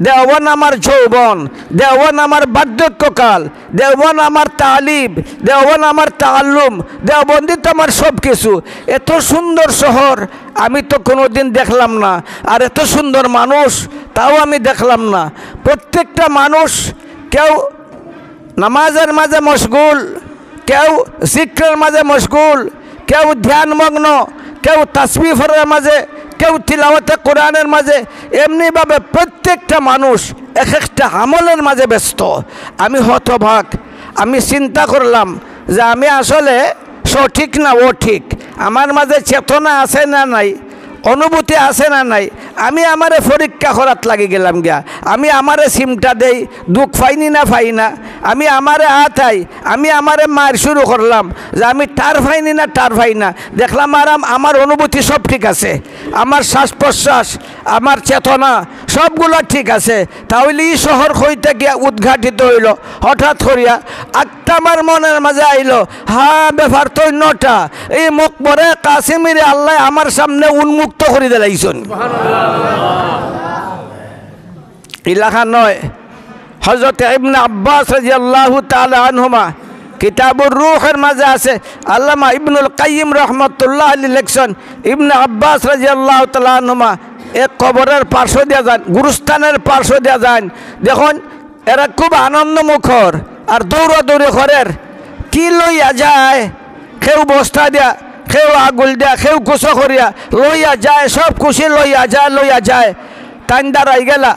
দেওবন আমার যৌবন, দেওবন আমার বার্ধক্যকাল, দেওবন আমার তালিব, দেওবন আমার তাআল্লুম, দেওবন্দি তো আমার সব কিছু। এত সুন্দর শহর আমি তো কোনোদিন দেখলাম না, আর এত সুন্দর মানুষ তাও আমি দেখলাম না। প্রত্যেকটা মানুষ, কেউ নামাজের মাঝে মশগুল, কেউ জিক্রের মাঝে মশগুল, কেউ ধ্যানমগ্ন, কেউ তাসবিহ পড়ার মাঝে, কেউ তিলাওয়াতে কোরআনের মাঝে। এমনিভাবে প্রত্যেকটা মানুষ এক একটা আমলের মাঝে ব্যস্ত। আমি হতভাগ, আমি চিন্তা করলাম যে আমি আসলে সঠিক না ও ঠিক, আমার মাঝে চেতনা আছে না নাই, অনুভূতি আছে না নাই। আমি আমারে পরীক্ষা করাত লাগি গেলাম গিয়া, আমি আমারে সিমটা দেই, দুঃখ পাইনি না পাই না, আমি আমারে আতাই, আমি আমারে মার শুরু করলাম যে আমি টার পাইনি না টার পাই না। দেখলাম আমার অনুভূতি সব ঠিক আছে, আমার শ্বাস প্রশ্বাস, আমার চেতনা সবগুলো ঠিক আছে। তাহলে এই শহর হইতে গিয়া উদ্ঘাটিত হইল হঠাৎ করিয়া। একটা আমার মনের মাঝে আইলো, হ্যাঁ ব্যাপার তো নটা, এই মকবরে কাসিমিরে আল্লাহ আমার সামনে উন্মুক্ত করে দিলাইছেন। ইলাকা নয়, হযরত ইবনে আব্বাস রাদিয়াল্লাহু তাআলা আনহুমা কিতাবুর রূহের মাঝে আছে, আল্লামা ইবনুল কাইয়িম রাহমাতুল্লাহ আলাইহি লিখছেন, ইবনে আব্বাস রাদিয়াল্লাহু তাআলা আনহুমা এক কবরের পার্শ্ব দিয়া যান, গুরুস্থানের পার্শ্ব দিয়া যান, দেখুন এরা খুব আনন্দ মুখর আর দৌড়াদৌড়ি করের। কি লইয়া যায়, কেউ বস্তা দিয়া, কেউ আগুল দিয়া, কেউ কুচো করিয়া লইয়া যায়, সব খুশি লইয়া যায়। তান দাঁড়াই গেলা,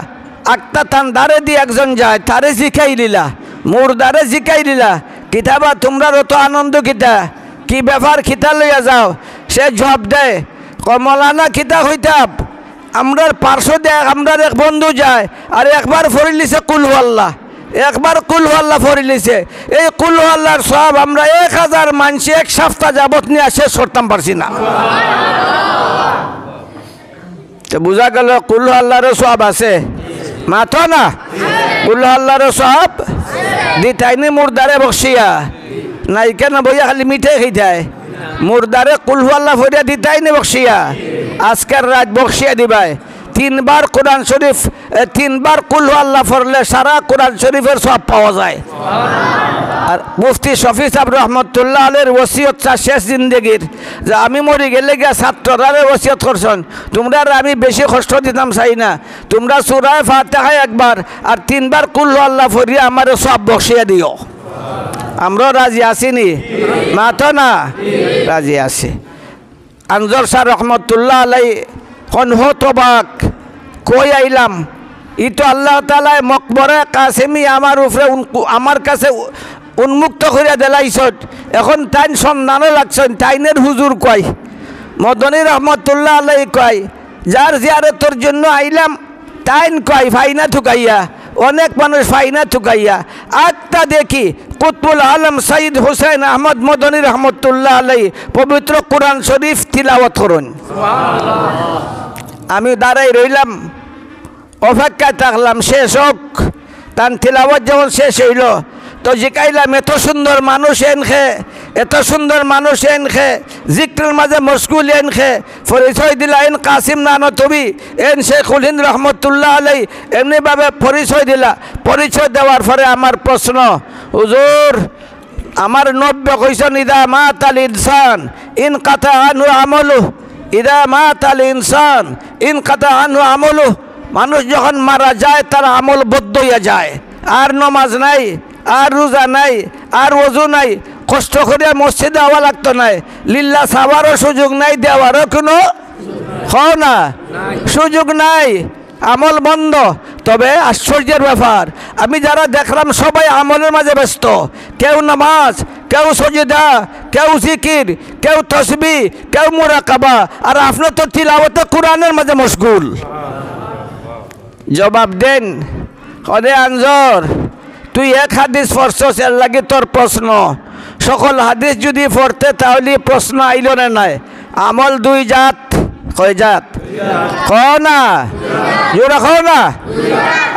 একটা তান দাঁড়ে দিয়ে একজন যায়, তারে শিখাই দিলা, মুর্দারে শিখাই দিলা, কিতাবা তোমরা অত আনন্দ কিতা, কি ব্যাপার কিতা লইয়া যাও? সে জবাব দেয়, কমলানা কিতা হইতাব, আমরার পার্শ্ব দেয়, আমরার এক বন্ধু যায় আর একবার ফরি লিছে কুল আল্লাহ, একবার কুল আল্লাহ ফরি লিছে। এই কুল আল্লাহর সব আমরা 1000 মানুষ এক সপ্তাহ যাবত নিয়ে শেষ করতাম পারছি না। তো বোঝা গেল কুল আল্লাহরও সব আছে, মাথা না কুল আল্লাহরও সব দিতাইনি মুর্দারে বসিয়া নাই কেন বইয়া খালি মিঠে খাইতায়, মুর্দারে কুল আল্লাহ ফরিয়া দিতাইনি বসিয়া, আজকের রাত বক্সিয়া দিবাই। 3 বার কোরআন শরীফ, 3 বার কুল আল্লাহ পড়লে সারা কোরআন শরীফের সব পাওয়া যায়। আর মুফতি শফি সাহেব রহমতুল্লাহ আলাইহির ওসিয়ত শেষ জিন্দেগির, যে আমি মরি গেলে গিয়া ছাত্ররা ওসিয়ত করছেন, তোমরা আমি বেশি কষ্ট দিতাম চাই না, তোমরা সূরা ফাতিহা একবার আর 3 বার কুল আল্লাহ পড়িয়া আমার সব বক্সিয়া দিও। আমরা রাজি আছিনি? মাথা না রাজি আছি। আনজর শাহ রহমতুল্লাহ আলাইহি হতবাক, কই আইলাম, ই তো আল্লাহ তাআলা মকবরে কাসেমি আমার উপরে আমার কাছে উন্মুক্ত করিয়া দিলাইছত। এখন তাইন সন্ধানও লাগছেন, তাইনের হুজুর কয়, মদনী রহমতুল্লাহ আলাইহি কয়, যার জিয়ারতের জন্য আইলাম তাইন কয় ফাইনা থুকাইয়া, অনেক মানুষ ফাইনা থুকাইয়া। আত্মা দেখি কুতুবুল আলম সঈদ হুসেন আহমদ মদনী রহমতুল্লাহ আলাইহি পবিত্র কোরআন শরীফ তিলাওয়াত করুন। আমি দাঁড়াই রইলাম, অপেক্ষায় থাকলাম শেষ হোক। তান তিলাওয়াত যখন শেষ হইল তো জিকাইলাম, এত সুন্দর মানুষ এনখে, এত সুন্দর মানুষ এনখে, জিক্রের মাঝে মশগুল এনখে, পরিচয় দিলা এন কাসিম নানতবি, এন শেখুল হিন্দ রহমতুল্লাহ আলাইহি, এমনিভাবে পরিচয় দিলা। পরিচয় দেওয়ার পরে আমার প্রশ্ন, হুজুর আমার নব্য কইছেন, ইদা মাতাল ইনসান ইন কাতা আনহু আমলু, ইদা মাতাল ইনসান ইন কাতা আনহু আমলু, মানুষ যখন মারা যায় তার আমল বদ্ধ হইয়া যায়, আর নমাজ নাই, আর রোজা নাই, আর ওযু নাই, কষ্ট করিয়া মসজিদে আওয়া লাগতো নাই, লিল্লাহ সাবারও সুযোগ নাই, দেওয়ারও কোনো না সুযোগ নাই, আমল বন্ধ। তবে আশ্চর্যের ব্যাপার, আমি যারা দেখলাম সবাই আমলের মাঝে ব্যস্ত। কেউ নামাজ, কেউ সজিদা, কেউ জিকির, কেউ তসবিহ, কেউ মুরাকাবা, আর আপনার তো তিলাওয়াতে কোরআনের মাঝে মশগুল। জবাব দেন, কদে আনজর তুই এক হাদিস পড়ছস, এর লাগে তোর প্রশ্ন। সকল হাদিস যদি পড়তে তাহলে প্রশ্ন আইল না নাই। আমল দুই জাত, কয় জাত? কও না, জোরে কও না।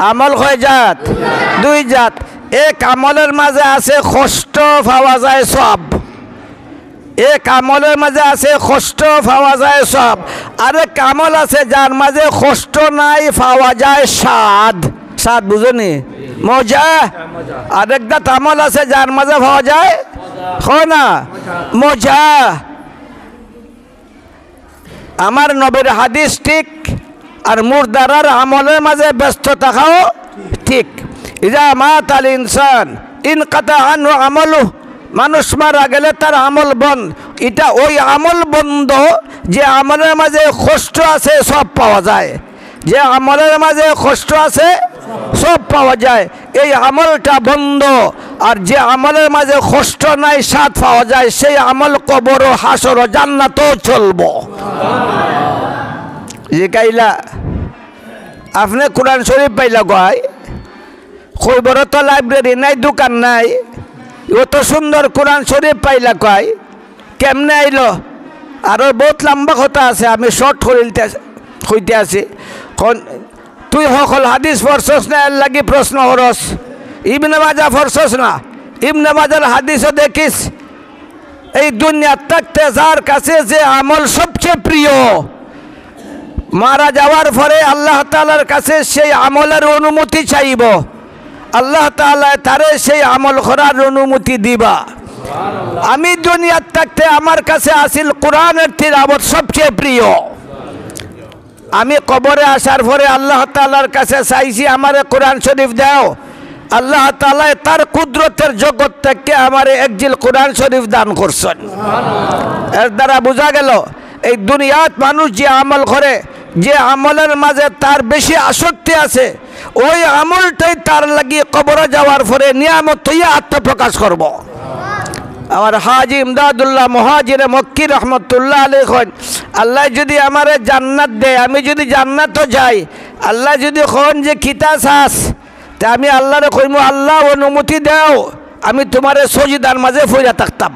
আমল কয় জাত? দুই জাত। এক আমলের মাঝে আছে কষ্ট পাওয়া যায় সব, এক আমলের মাঝে আছে কষ্ট পাওয়া যায় সব। আরেক আমল আছে যার মাঝে কষ্ট নাই, পাওয়া যায় স্বাদ। স্বাদ বুঝনি? মজা। আরেকটা আমল আছে যার মাঝে পাওয়া যায় না মজা। আমার নবীর হাদিস ঠিক, আর মুরদারার আমলের মাঝে ব্যস্ত থাকাও ঠিক। ইজা মাতাল ইনসান ইনকাতা আনহু আমালুহু, মানুষ মারা গেলে তার আমল বন্ধ। এটা ওই আমল বন্ধ যে আমলের মাঝে কষ্ট আছে সব পাওয়া যায়, যে আমলের মাঝে কষ্ট আছে সব পাওয়া যায়, এই আমলটা বন্ধ। আর যে আমলের মাঝে কষ্ট নাই, স্বাদ পাওয়া যায়, সেই আমল কবর ও হাসর ও জান্নাতও চলবো। যে কাইলা আপনি কোরআন শরীফ পাইলা কয়, কইবর তো লাইব্রেরি নাই, দোকান নাই, অত সুন্দর কোরআন শরীফ পাইলা কয়, কেমনে আইলো? আরও বহুত লম্বা কথা আছে, আমি শর্ট হইতে আছি। তুই সকল হাদিস পড়ছস না, এর লাগি প্রশ্ন হরস। ইবনে মাজাহ পড়ছস না, ইবনে মাজাহর হাদিসও দেখিস। এই দুনিয়ার থাকতে যার কাছে যে আমল সবচেয়ে প্রিয়, মারা যাওয়ার পরে আল্লাহ তাআলার কাছে সেই আমলের অনুমতি চাইব, আল্লাহ তাআলা তারে সেই আমল করার অনুমতি দিবা। আমি দুনিয়ার থাকতে আমার কাছে আসিল কোরআনের তিলাওয়াত সবচেয়ে প্রিয়। আমি কবরে আসার পরে আল্লাহ তাআলার কাছে চাইছি আমারে কোরআন শরীফ দাও। আল্লাহ তাআলা তার কুদরতের জগৎ থেকে আমারে একজিল কোরআন শরীফ দান করছেন। এর দ্বারা বোঝা গেল এই দুনিয়াত মানুষ যে আমল করে, যে আমলের মাঝে তার বেশি আসক্তি আছে, ওই আমলটাই তার লাগিয়ে কবরে যাওয়ার পরে নিয়ামত হইয়া আত্মপ্রকাশ করব। আমার হাজি ইমদাদুল্লাহ মুহাজিরে মক্কি রহমতুল্লাহ আলাইহি কন, আল্লাহ যদি আমারে জান্নাত দেয়, আমি যদি জান্নাতও যাই, আল্লাহ যদি কোন যে খিতা চাস, তা আমি আল্লাহরে কইমু, আল্লাহ অনুমতি দাও, আমি তোমারে সজিদার মাঝে ফইরা থাকতাম।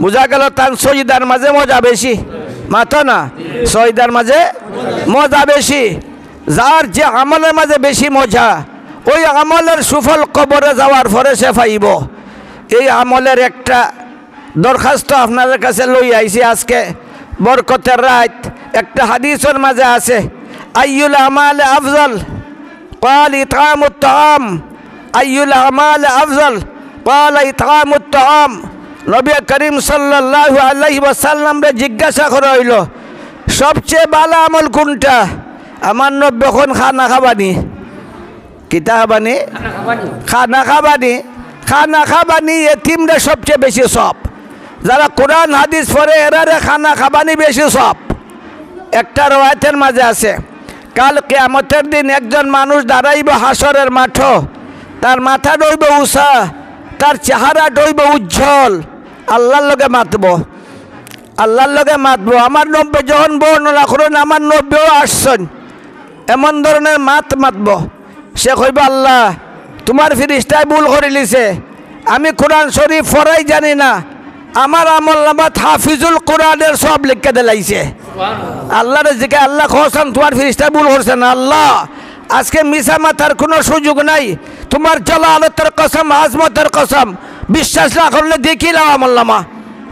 বোঝা গেল তার সজিদার মাঝে মজা বেশি, মাতো না, সজিদার মাঝে মজা বেশি। যার যে আমলের মাঝে বেশি মজা, ওই আমলের সুফল কবরে যাওয়ার পরে সে পাইব। এই আমলের একটা দরখাস্ত আপনাদের কাছে লই আইছি আজকে বরকতের রাত। একটা হাদিসের মাঝে আছে, আইয়ুল আমাল আফজল ক্বাল ইতআমুত তাআম, আইয়ুল আমাল আফজল ক্বাল ইতআমুত তাআম। নবী করিম সাল্লাল্লাহু আলাইহি ওয়াসাল্লাম রে জিজ্ঞাসা করা হইল, সবচেয়ে ভালো আমল কোনটা? আমার নবী এখন খানা খাবানি, কিতা খাবানি? খানা খাবানি। খানা খাবানি এতিমরা সবচেয়ে বেশি সব। যারা কোরআন হাদিস পড়ে এরারে খানা খাবানি বেশি সব। একটা রওয়ায়াতের মাঝে আছে, কাল কিয়ামতের দিন একজন মানুষ দাঁড়াইব হাসরের মাঠ, তার মাথা ডইব উষা, তার চেহারা ডইব উজ্জ্বল, আল্লাহর লগে মাতব, আল্লাহর লগে মাতব। আমার নব্বী যখন বর্ণনা করেন, আমার নব্বীও আসছেন, এমন ধরনের মাতব। সে কইব, আল্লাহ তোমার ফিরিস্তায় ভুল করে লিছে, আমি কোরআন শরীফ পড়াই জানি না, আমার আমল নামাত হাফিজুল কোরআনের সব লিখে দিলাইছে। আল্লাহর জিকে আল্লাহ খোসন তোমার ফিরিস্তায় ভুল করছে না। আল্লাহ আজকে মিশা মাথার কোনো সুযোগ নাই, তোমার জালালতের কসম, আজমতের কসম, বিশ্বাস না করলে দেখিলাও আমল নামা,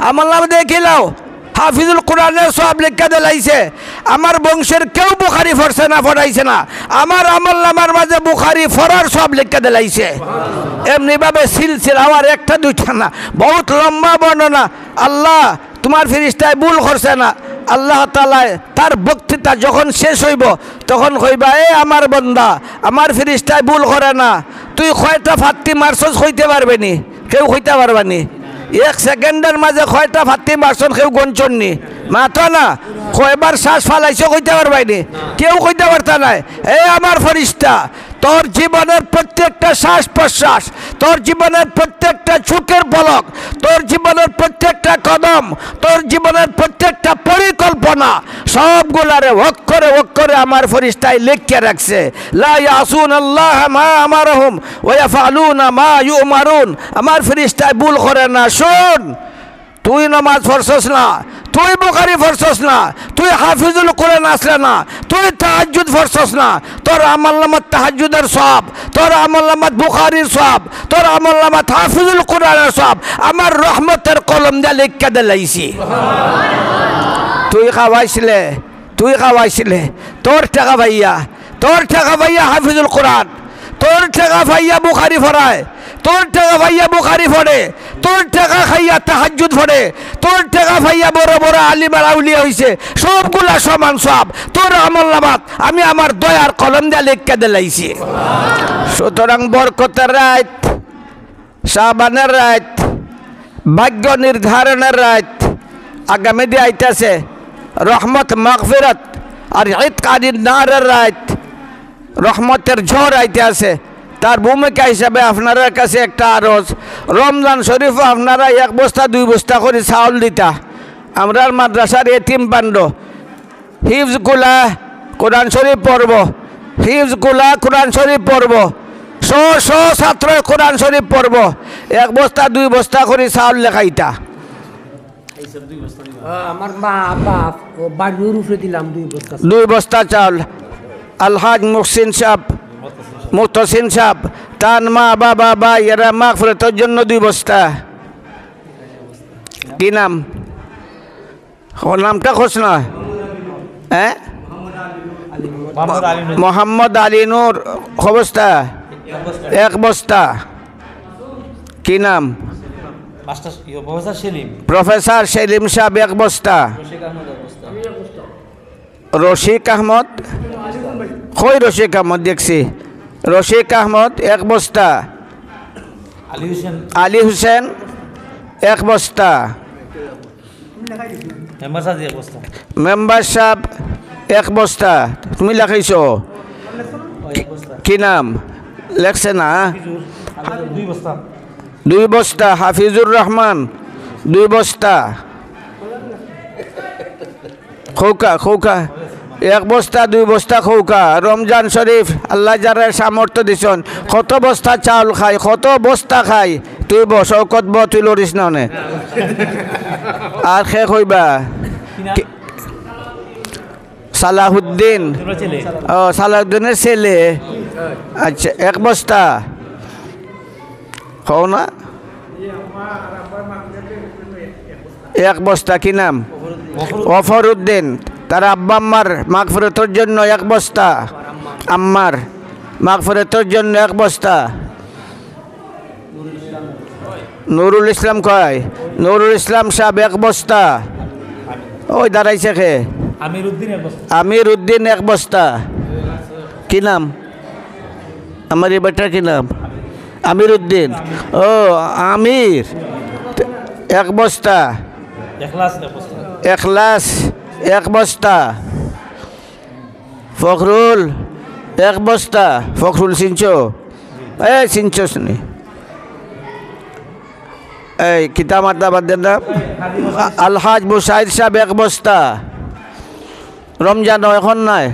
আমল নামা দেখিলাও, হাফিজুল কোরআনের সব লিখে দিলাইছে। আমার বংশের কেউ বুখারি পড়ছে না, পড়াইছে না, আমার আমল নামার মাঝে বুখারি পড়ার সব লিখে দিলাইছে। এমনিভাবে সিলসিলা, আমার একটা দুইটা না, বহুত লম্বা বর্ণনা। আল্লাহ তোমার ফিরিস্তায় ভুল করছে না। আল্লাহ তাআলা তার বক্তৃতা যখন শেষ হইব, তখন কইবা, এ আমার বন্দা, আমার ফিরিস্তায় ভুল করে না, তুই কয়টা ফাত্তি মারছস হইতে পারবে নি? কেউ হইতে পারবানি। এক সেকেন্ডের মাঝে কয়টা ফাতি মারছন কেউ গঞ্চননি মাথা না কয়বার শ্বাস ফালাইছ কইতে পারবাইনি কেউ কইতে পারতা নাই এ আমার ফরিস্তা তোর জীবনের প্রত্যেকটা শ্বাস প্রশ্বাস তোর জীবনের প্রত্যেকটা চোখের পলক তোর জীবনের প্রত্যেকটা কদম তোর জীবনের প্রত্যেকটা পরিকল্পনা সবগুলারে অক্ষরে আমার ফরিস্তায় লিখে রাখছে লা ইয়াসুনাল্লাহ মা আমারহুম ওয়া ইয়াফআলুনা মা ইউমারুন আমার ফরিস্তায় ভুল করে না শোন তুই নামাজ পড়ছস না তুই বুখারী পড়ছস না তুই হাফিজুল কোরআন আসলে না তুই তাহাজ্জুদ পড়ছস না তোর আমলনামাত তাহাজ্জুদের সওয়াব তোর আমলনামাত বুখারীর সওয়াব তোর আমলনামাত হাফিজুল কোরআনের সওয়াব আমার রহমতের কলম দিয়ে লিখে দিলাইছি তুই খাওয়াইছিলে তোর টাকা ভাইয়া হাফিজুল কোরআন তোর টাকা ভাইয়া বুখারী পড়ায় তোর টাকা ভাইয়া বুখারী পড়ে তোর টাকা খাইয়া তাহাজ্জুদ পড়ে তোর টাকা ভাইয়া বড় বড় আলিম আর আউলিয়া হইছে সবগুলা সমান সব তোর আমলনামাত আমি আমার দয়ার কলম দিয়ে লিখে দিলাইছি সুতরাং বরকতের রাত শাবানের রাত ভাগ্য নির্ধারণের রাত আগামী দিয়ে আইতাছে রহমত মাগফিরাত আর ইতকাদিন নারের রাত রহমতের ঝড় আইতে আছে তার ভূমিকা হিসাবে আপনার কাছে একটা আরজ রমজান শরীফও আপনারা এক বস্তা দুই বস্তা করে চাউল দিতা আমরা মাদ্রাসার এতিম পান্ড হিফজগুলা কোরআন শরীফ পড়ব হিফজগুলা কোরআন শরীফ পড়ব শ ছাত্র কোরআন শরীফ পড়ব এক বস্তা দুই বস্তা করে চাউল লেখাইতা আমার মা বাপ বাড়ির উপরে দিলাম দুই বস্তা চাউল আলহাজ মুহসিন সাহেব তার মা বাবা ভাই এরা মাগফিরাতের জন্য দুই বস্তা কি নাম নামটা খোঁজ না হ্যাঁ মোহাম্মদ আলী নূর বস্তা এক বস্তা কি নাম প্রফেসর সেলিম সাহেব এক বস্তা রশিক আহমদ কই রশিক আহমদ দেখছি রশিক আহমদ এক বস্তা আলী হুসেন এক বস্তা মেম্বার সাহেব এক বস্তা তুমি লেখাইছ কি নাম লেখছে না দুই বস্তা হাফিজুর রহমান দুই বস্তা খৌকা এক বস্তা দুই বস্তা খৌকা রমজান শরীফ আল্লাহ যারা সামর্থ্য দিছন কত বস্তা চাউল খাই কত বস্তা খাই তুই শৌকত তুই লড়িস না আর শেষ হইবা সালাহুদ্দিন সালাহুদ্দিনের ছেলে আচ্ছা এক বস্তা হও না এক বস্তা কি নাম ওফরউদ্দিন তার আব্বা আম্মার মাগফিরাতের জন্য এক বস্তা আম্মার মাগফিরাতের জন্য এক বস্তা নুরুল ইসলাম কয় নুরুল ইসলাম সাহেব এক বস্তা ওই দাঁড়াইছে খে আমির উদ্দিন এক বস্তা কি নাম আমার এই বেটার কি নাম আমির উদ্দিন ও আমির এক বস্তা এখলাস এক বস্তা ফখরুল এক বস্তা ফখরুল চিনছো চিনছোস নি এই কিতাব মাতা বাদ দেন না আলহাজ মুসাইদ সাহেব এক বস্তা রমজান এখন নাই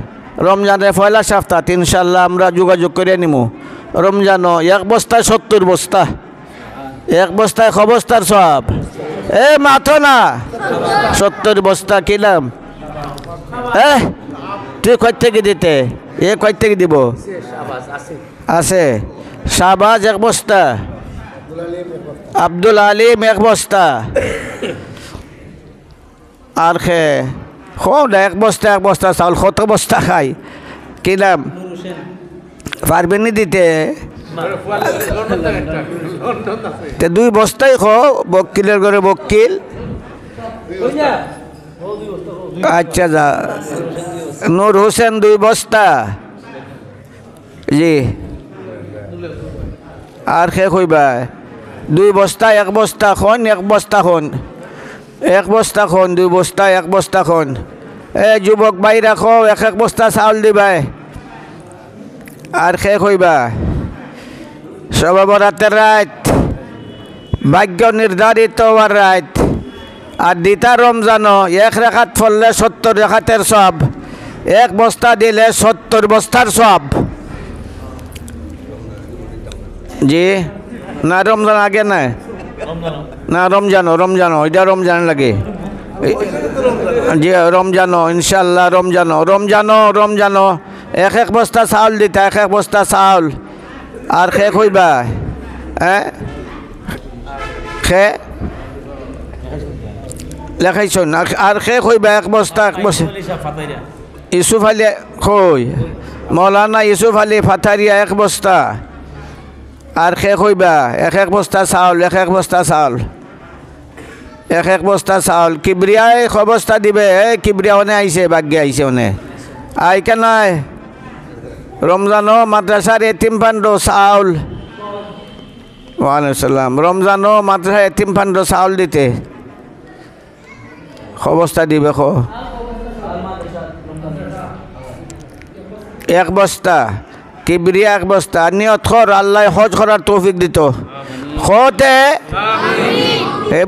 রমজানের পয়লা সপ্তাহ ইনশাল্লাহ আমরা যোগাযোগ করে নিব রমজান এক বস্তায় 70 বস্তা এক বস্তায় খ বস্তার সব মাথো না 70 বস্তা কিলাম তুই কই থেকে দিতে কই থেকে দিব আছে শাহবাজ এক বস্তা আব্দুল আলিম এক বস্তা আর খে এক বস্তা চাউল কত বস্তা খাই কি নাম পারবেনি দিতে দুই বস্তাই বকিলের ঘরে বকিল আচ্ছা যা নূর হোসেন দুই বস্তা জি আর খে কইবা 2 বস্তা 1 বস্তা খন 1 বস্তা খন 1 বস্তা খন 2 বস্তা 1 বস্তা খন যুবক ভাই রাখো 1 বস্তা চাউল দিবাই আর শেষ হইবা সবে বরাতের রাত ভাগ্য নির্ধারিত হওয়ার রাত আর দিতা রমজানও 1 রাকাত পড়লে 70 রাকাতের সব 1 বস্তা দিলে 70 বস্তার সব জি না রমজান আগে না না রমজানো এটা রমজান লাগে জি রমজানো ইনশাল্লাহ রমজানো 1 বস্তা চাউল দিতা 1 বস্তা চাউল আর শেষ হইবা লেখাইছ আর শেষ হইবা 1 বস্তা ইউসুফ আলী কই মৌলানা ইউসুফ আলী ফাতারিয়া 1 বস্তা আর শেষ হইবা 1 বস্তা চাউল 1 বস্তা চাউল 1 বস্তা চাউল কিবরিয়ায় বস্তা দিবে কিবরিয়া অনে আইছে ভাগ্যে আইছে অনে আই কেনাই রমজানো মাদ্রাসার এতিম ফান্ড চাউল ওয়ালাইকুম রমজানো মাদ্রাসার এতিম ফান্ড চাউল দিতে বস্তা দিবে 1 বস্তা কিবরিয়া 1 বস্তা নিয়ত কর আল্লাহ হজ করার তৌফিক দিত খতে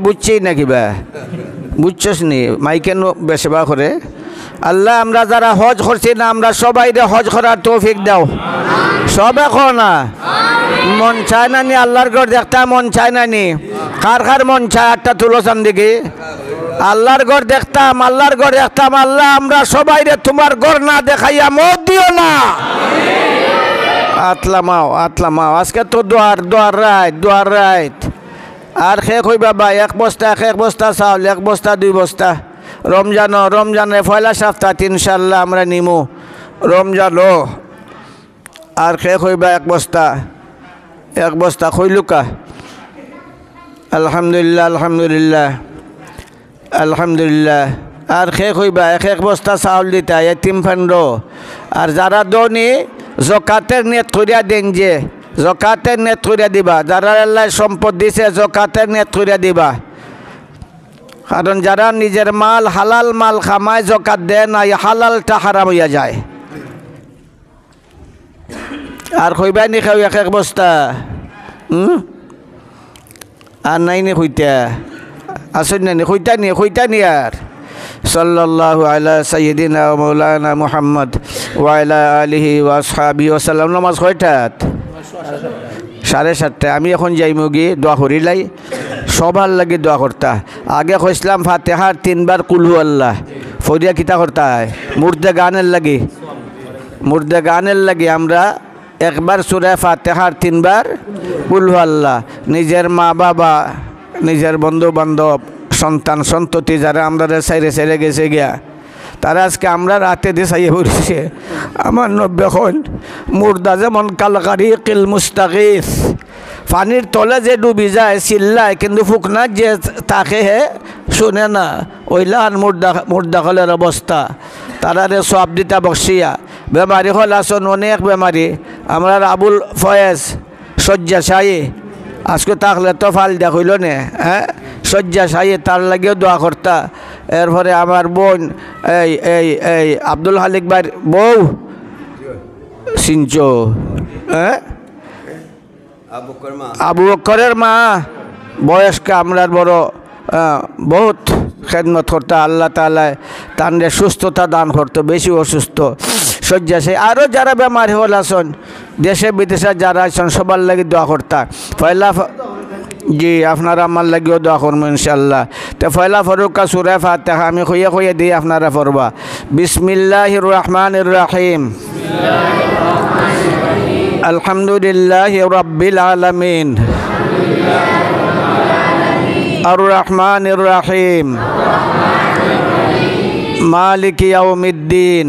বুঝছি না কিবা বুঝছস নি মাইকেন বেসবা করে আল্লাহ আমরা যারা হজ করছি না আমরা সবাই হজ করার তৌফিক দাও সবে কো না মন চায় না নি আল্লাহর ঘর দেখতে মন চায় না নি কার মন চায় একটা তুলো চান দিকে আল্লাহর ঘর দেখতাম আল্লাহ আমরা সবাই তোমার ঘর না দেখাইয়া মত দিও না আতলামাও আজকে তো দোয়ার রাইত আর শেষ হইবা বা 1 বস্তা চাউল 1 বস্তা 2 বস্তা রমজানে পয়লা সপ্তাহ ইনশাল্লাহ আমরা নিমু রমজানো আর শেষ হইবা 1 বস্তা খইলুকা আলহামদুলিল্লাহ আর শেষ হইবা 1 বস্তা চাউল দিতা এতিম ফান্ড আর যারা দনি জকাতের নেট করিয়া দেন যে জকাতের নেট করিয়া দিবা যারা আল্লাহ সম্পদ দিছে জকাতের নেট করিয়া দিবা কারণ যারা নিজের মাল হালাল মাল খামায় জকাত দেয় না হালালটা হারাম হইয়া যায় আর কইবাই নি খাও 1 বস্তা আর নাই নি কইতা আসুন না কইতা নি আর সাল্লাল্লাহু আলা সাইয়্যিদিনা ওয়া মাওলানা মুহাম্মদ ওয়া আলা আলিহি ওয়া আসহাবিহি ওয়া সাল্লাম নামাজ কয়টাত 7:30 আমি এখন যাইমু গিয়ে দোয়া করিলাই সবার লাগে দোয়া করতা আগে কইছিলাম ফাতিহার 3 বার কুল হু আল্লাহ ফরিয়া কিতা করতা হয় মুর্দে গানের লাগে আমরা 1 বার সূরা ফাতিহার 3 বার কুল হু আল্লাহ নিজের মা বাবা নিজের বন্ধু বান্ধব সন্তান সন্ততি যারা আমরা সাইরে গেছে গিয়া তারা আজকে আমরা রাতে দিয়ে চাইয়ে পড়ছে আমার নব্যখন মুর্দা যেমন কালকারিকিল মুস্তাগিস পানির তলে যে ডুবি যায় চিল্লায় কিন্তু ফুকনার যে তাকে শুনে না ওইলান মুর্দা হলের অবস্থা তারারে সব দিতা বসিয়া বেমারি হল আসন অনেক বেমারি আমরা আবুল ফয়েজ শয্যাশায়ী আজকে তাকলে তো ফাল দেখ হইল নে শয্যাশায়ী তার লাগেও দোয়া করতা এরপরে আমার বোন এই আব্দুল হালিক ভাইয়ের বউ সিঞ্চো আবু বকরের মা বয়স্ক আমরার বড় বহুত খেদমত করতো আল্লাহ তাআলা তানরে সুস্থতা দান করতো বেশি অসুস্থ শয্যাশায়ী আরও যারা বেমার হল আসন দেশে বিদেশে যারা আছেন সবার লাগে দোয়া করতা পয়লা জি আপনারা আমার লাগিও দোয়া করবো ইনশাল্লাহ তো পয়লা ফরুকা সূরা ফাতিহা আমি কইয়া দিই আপনারা পড়বা বিসমিল্লাহির রহমানির রহিম আলহামদুলিল্লাহি রাব্বিল আলামিন আর রহমানির রহিম মালিক ইয়াউমিদ্দিন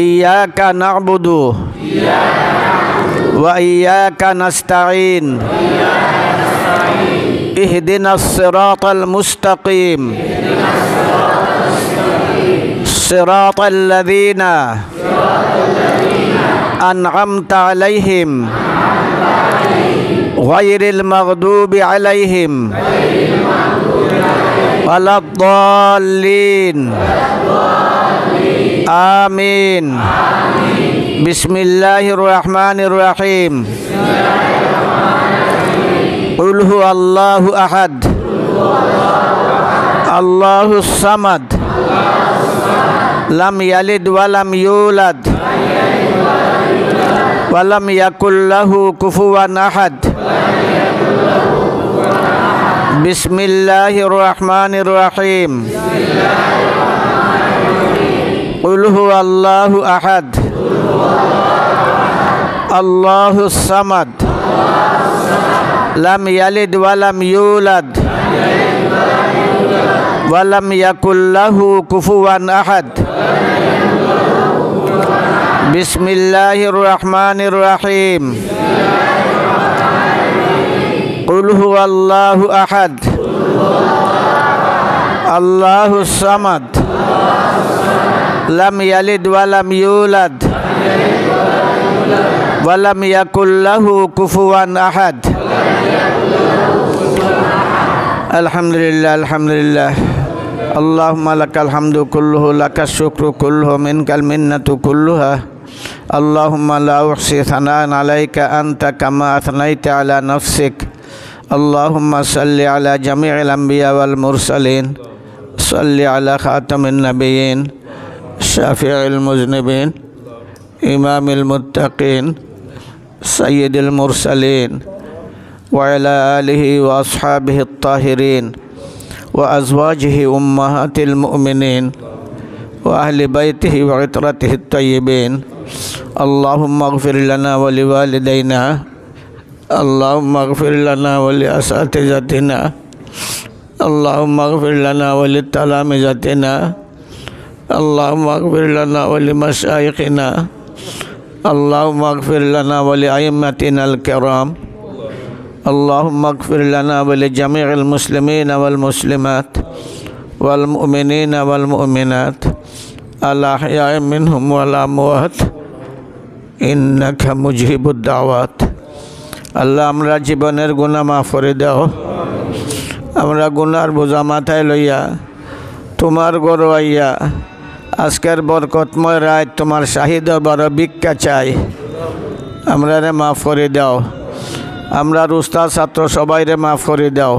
ইয়াকা না'বুদু ওয়া ইয়াকা নাস্তাঈন ইহদিনাস সিরাতাল মুস্তাকিম সিরাতাল লাযীনা আন'আমতা আলাইহিম ghairil maghdubi alaihim waladdallin. Amin. Bismillahirrahmanirrahim. Qul huwallahu ahad, Allahus samad, lam yalid walam yulad, walam yakul lahu kufuwan ahad. Bismillahirrahmanirrahim. Qul huwallahu ahad, Allahus samad, lam yalid walam yulad, walam yakul lahu kufuwan ahad. Bismillahirrahmanirrahim. Qul huwallahu ahad, Allahus samad, lam yalid walam yulad, walam yakul lahu kufuwan ahad. Alhamdulillah, alhamdulillah. Allahumma lakal hamdu kulluhu, lakas syukru kulluhu, minkal minnatu kulluha. Allahumma la uhsi thanaan alaika anta kama athnaita ala nafsik. Allahumma salli ala jami'il anbiya wal mursalin, salli ala khatamin nabiyyin, syafi'il muznibin, imamil muttaqin, sayyidil mursalin, wa ala alihi wa ashabihi at-tahirin, wa azwajihi ummahatil mu'minin, wa ahli baitihi wa itratihi at-tayyibin. Allahumma ighfir lana wa liwalidayna, Allahumma ighfir lana wa li asatizatina, Allahumma ighfir lana wa li talamizatina, Allahumma ighfir lana wa li masyayikhina, Allahumma ighfir lana wa li a'immatina al-kiram, Allahumma ighfir lana wa li jami'il muslimina wal muslimat wal mu'minina wal mu'minat al-ahya'i minhum wal amwat innaka mujibud da'wat. আল্লাহ, আমরা জীবনের গুনাহ মাফ করে দাও। আমরা গুনার বোঝা মাথায় লইয়া তোমার ঘর আইয়া আজকের বরকতময় রাত তোমার শাহী দরবারে ভিক্ষা চাই। আমরা রে মাফ করে দাও। আমরার উস্তাদ ছাত্র সবাইরে মাফ করে দাও।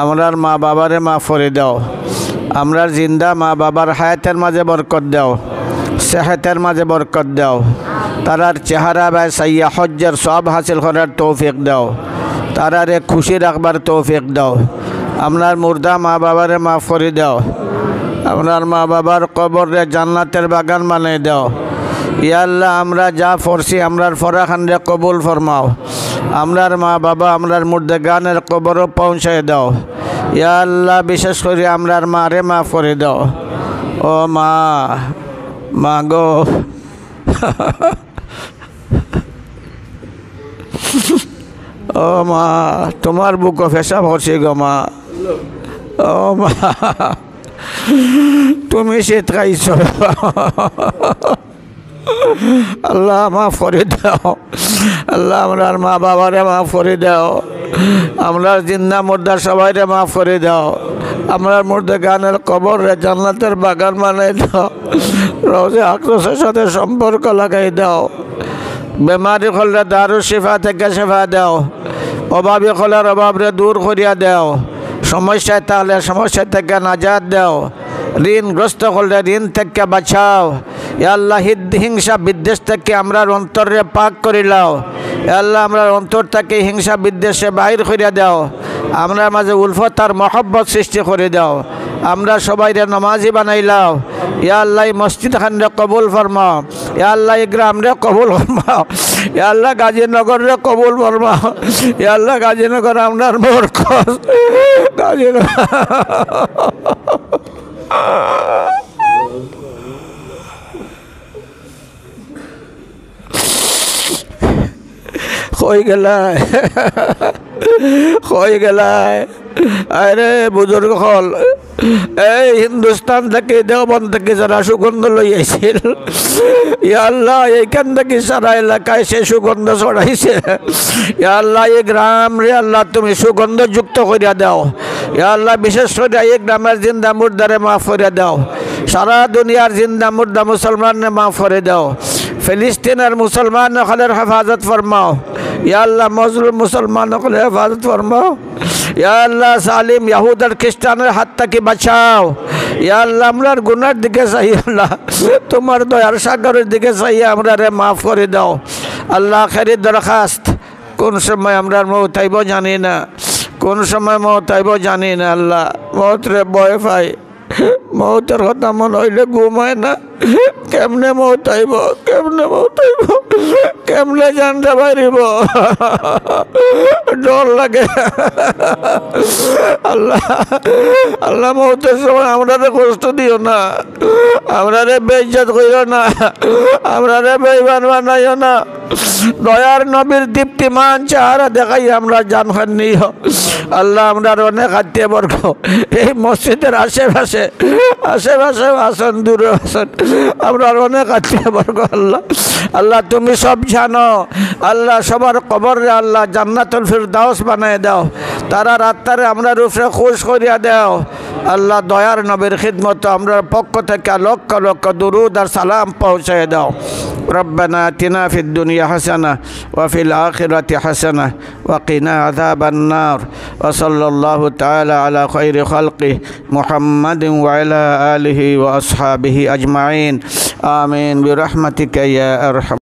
আমরার মা বাবারে মাফ করে দাও। আমরার জিন্দা মা বাবার হায়াতের মাঝে বরকত দাও, সেহাতের মাঝে বরকত দাও। তারার চেহারা বাই সাইয়া হজ্জের সব হাসিল করার তৌফিক দাও। তারারে খুশি রাখবার তৌফিক দাও। আপনার মুর্দা মা বাবারে মাফ করে দাও। আপনার মা বাবার কবরে জান্নাতের বাগান বানিয়ে দাও। ইয়া আল্লাহ, আমরা যা পড়ছি আমরার ফরাখানরে কবুল ফরমাও। আমরার মা বাবা আমরার মুর্দা গানের কবরও পৌঁছায় দাও। ইয়া আল্লাহ, বিশেষ করে আমরার মারে মাফ করে দাও। ও মা, মা গো, ও মা, তোমার বুক ফেসা ভরছে গো মা। ও মা, তুমি শীত খাইছ। আল্লাহ মাফ করে দাও। আল্লাহ আমরার মা বাবারে মাফ করে দাও। আমরার জিন্দা মুর্দা সবাইরে মাফ করে দাও। আমরার মুর্দা গানের কবর রে জান্নাতের বাগান বানাই দাও। রোজে আকরোশের সাথে সম্পর্ক লাগাই দাও। বেমারি হলে দারু শিফা থেকে শিফা দাও। অভাবী হলে অভাবরে দূর করিয়া দাও। সমস্যায় তাহলে সমস্যা থেকে নাজাত দাও। ঋণগ্রস্ত হলে ঋণ থেকে বাঁচাও। ইয়া আল্লাহ, হিংসা বিদ্বেষ থেকে আমরার অন্তরে পাক করে লাও। ইয়া আল্লাহ, আমরার অন্তর থেকে হিংসা বিদ্বেষে বাহির করিয়া দাও। আমরার মাঝে উলফত আর মহব্বত সৃষ্টি করে দাও। আমরা সবাইরে নামাজি বানাইলাও। ইয়া আল্লাহ, মসজিদ খানরে কবুল ফরমাও। ইয়া আল্লাহ, গ্রামরে কবুল ফরমাও। ইয়া আল্লাহ, গাজীনগরে কবুল ফরমাও। ইয়া আল্লাহ, গাজীনগর আমরার বরকত। গাজীনগর হয়ে গেলায়। আরে বুজুর্গ হল, এই হিন্দুস্তান থেকে দেওবন্দ থেকে যারা সুগন্ধ লই আইছিল ইয়া আল্লাহ এইখান থেকে সারা এলাকায় সে সুগন্ধ ছড়াইছে ইয়া আল্লাহ এই গ্রাম রে আল্লাহ তুমি সুগন্ধ যুক্ত করিয়া দাও ইয়া আল্লাহ বিশেষ করে এই গ্রামের জিন্দা মুর্দারে মাফ করে দাও সারা দুনিয়ার জিন্দা মুর্দা মুসলমানকে মাফ করে দাও ফিলিস্তিনের মুসলমান হলের হেফাজত ফরমাও ইয়া আল্লাহ মজলুম মুসলমান হলের হেফাজত ফরমাও ইয়া আল্লাহ সালিম ইহুদ আর খ্রিস্টানের হাত থেকে বাঁচাও ইয়া আল্লাহ আমরার গুনার দিকে চাই আল্লাহ তোমার দয়ার সাগরের দিকে চাই আমরা রে মাফ করে দাও আল্লাহ খেরি দরখাস্ত কোন সময় আমরা মৌত আইব জানি না কোন সময় মৌত আইব জানি না আল্লাহ মৌত রে ভয় পাই মৌতের কথা মনে হইলে ঘুম হয় না কেমনে মৌত আইব কেমনে মৌত আইব কেমনে জানতে পারিব ডর লাগে আল্লাহ আল্লাহ মৌতের সময় আমরা কষ্ট দিও না আমরা বেইজ্জত করিও না আমরা বেঈমান বানাইও না দয়ার নবীর দীপ্তিমান চেহারা দেখাই আমরা জানখান নিও আল্লাহ আমরা অনেক আত্মীয় বর্গ এই মসজিদের আশেপাশে আসেন দূরে আসেন আমরা অনেক আত্মীয় বর্গ আল্লাহ আল্লাহ তুমি সব জানো আল্লাহ সবার কবরে আল্লাহ জান্নাতুল ফিরদাউস বানায় দাও তারা রাত্তারে আমরা রূপে খুশ করিয়া দাও আল্লাহ দয়ার নবীর খিদমত আমরা পক্ষ থেকে লক্ষ লক্ষ দুরুদ আর সালাম পৌঁছায় দাও ربنا آتنا في الدنيا حسنة وفي الآخرة حسنة وقنا عذاب النار وصلى الله تعالى على خير خلقه محمد وعلى آله وأصحابه أجمعين آمين برحمتك يا أرحم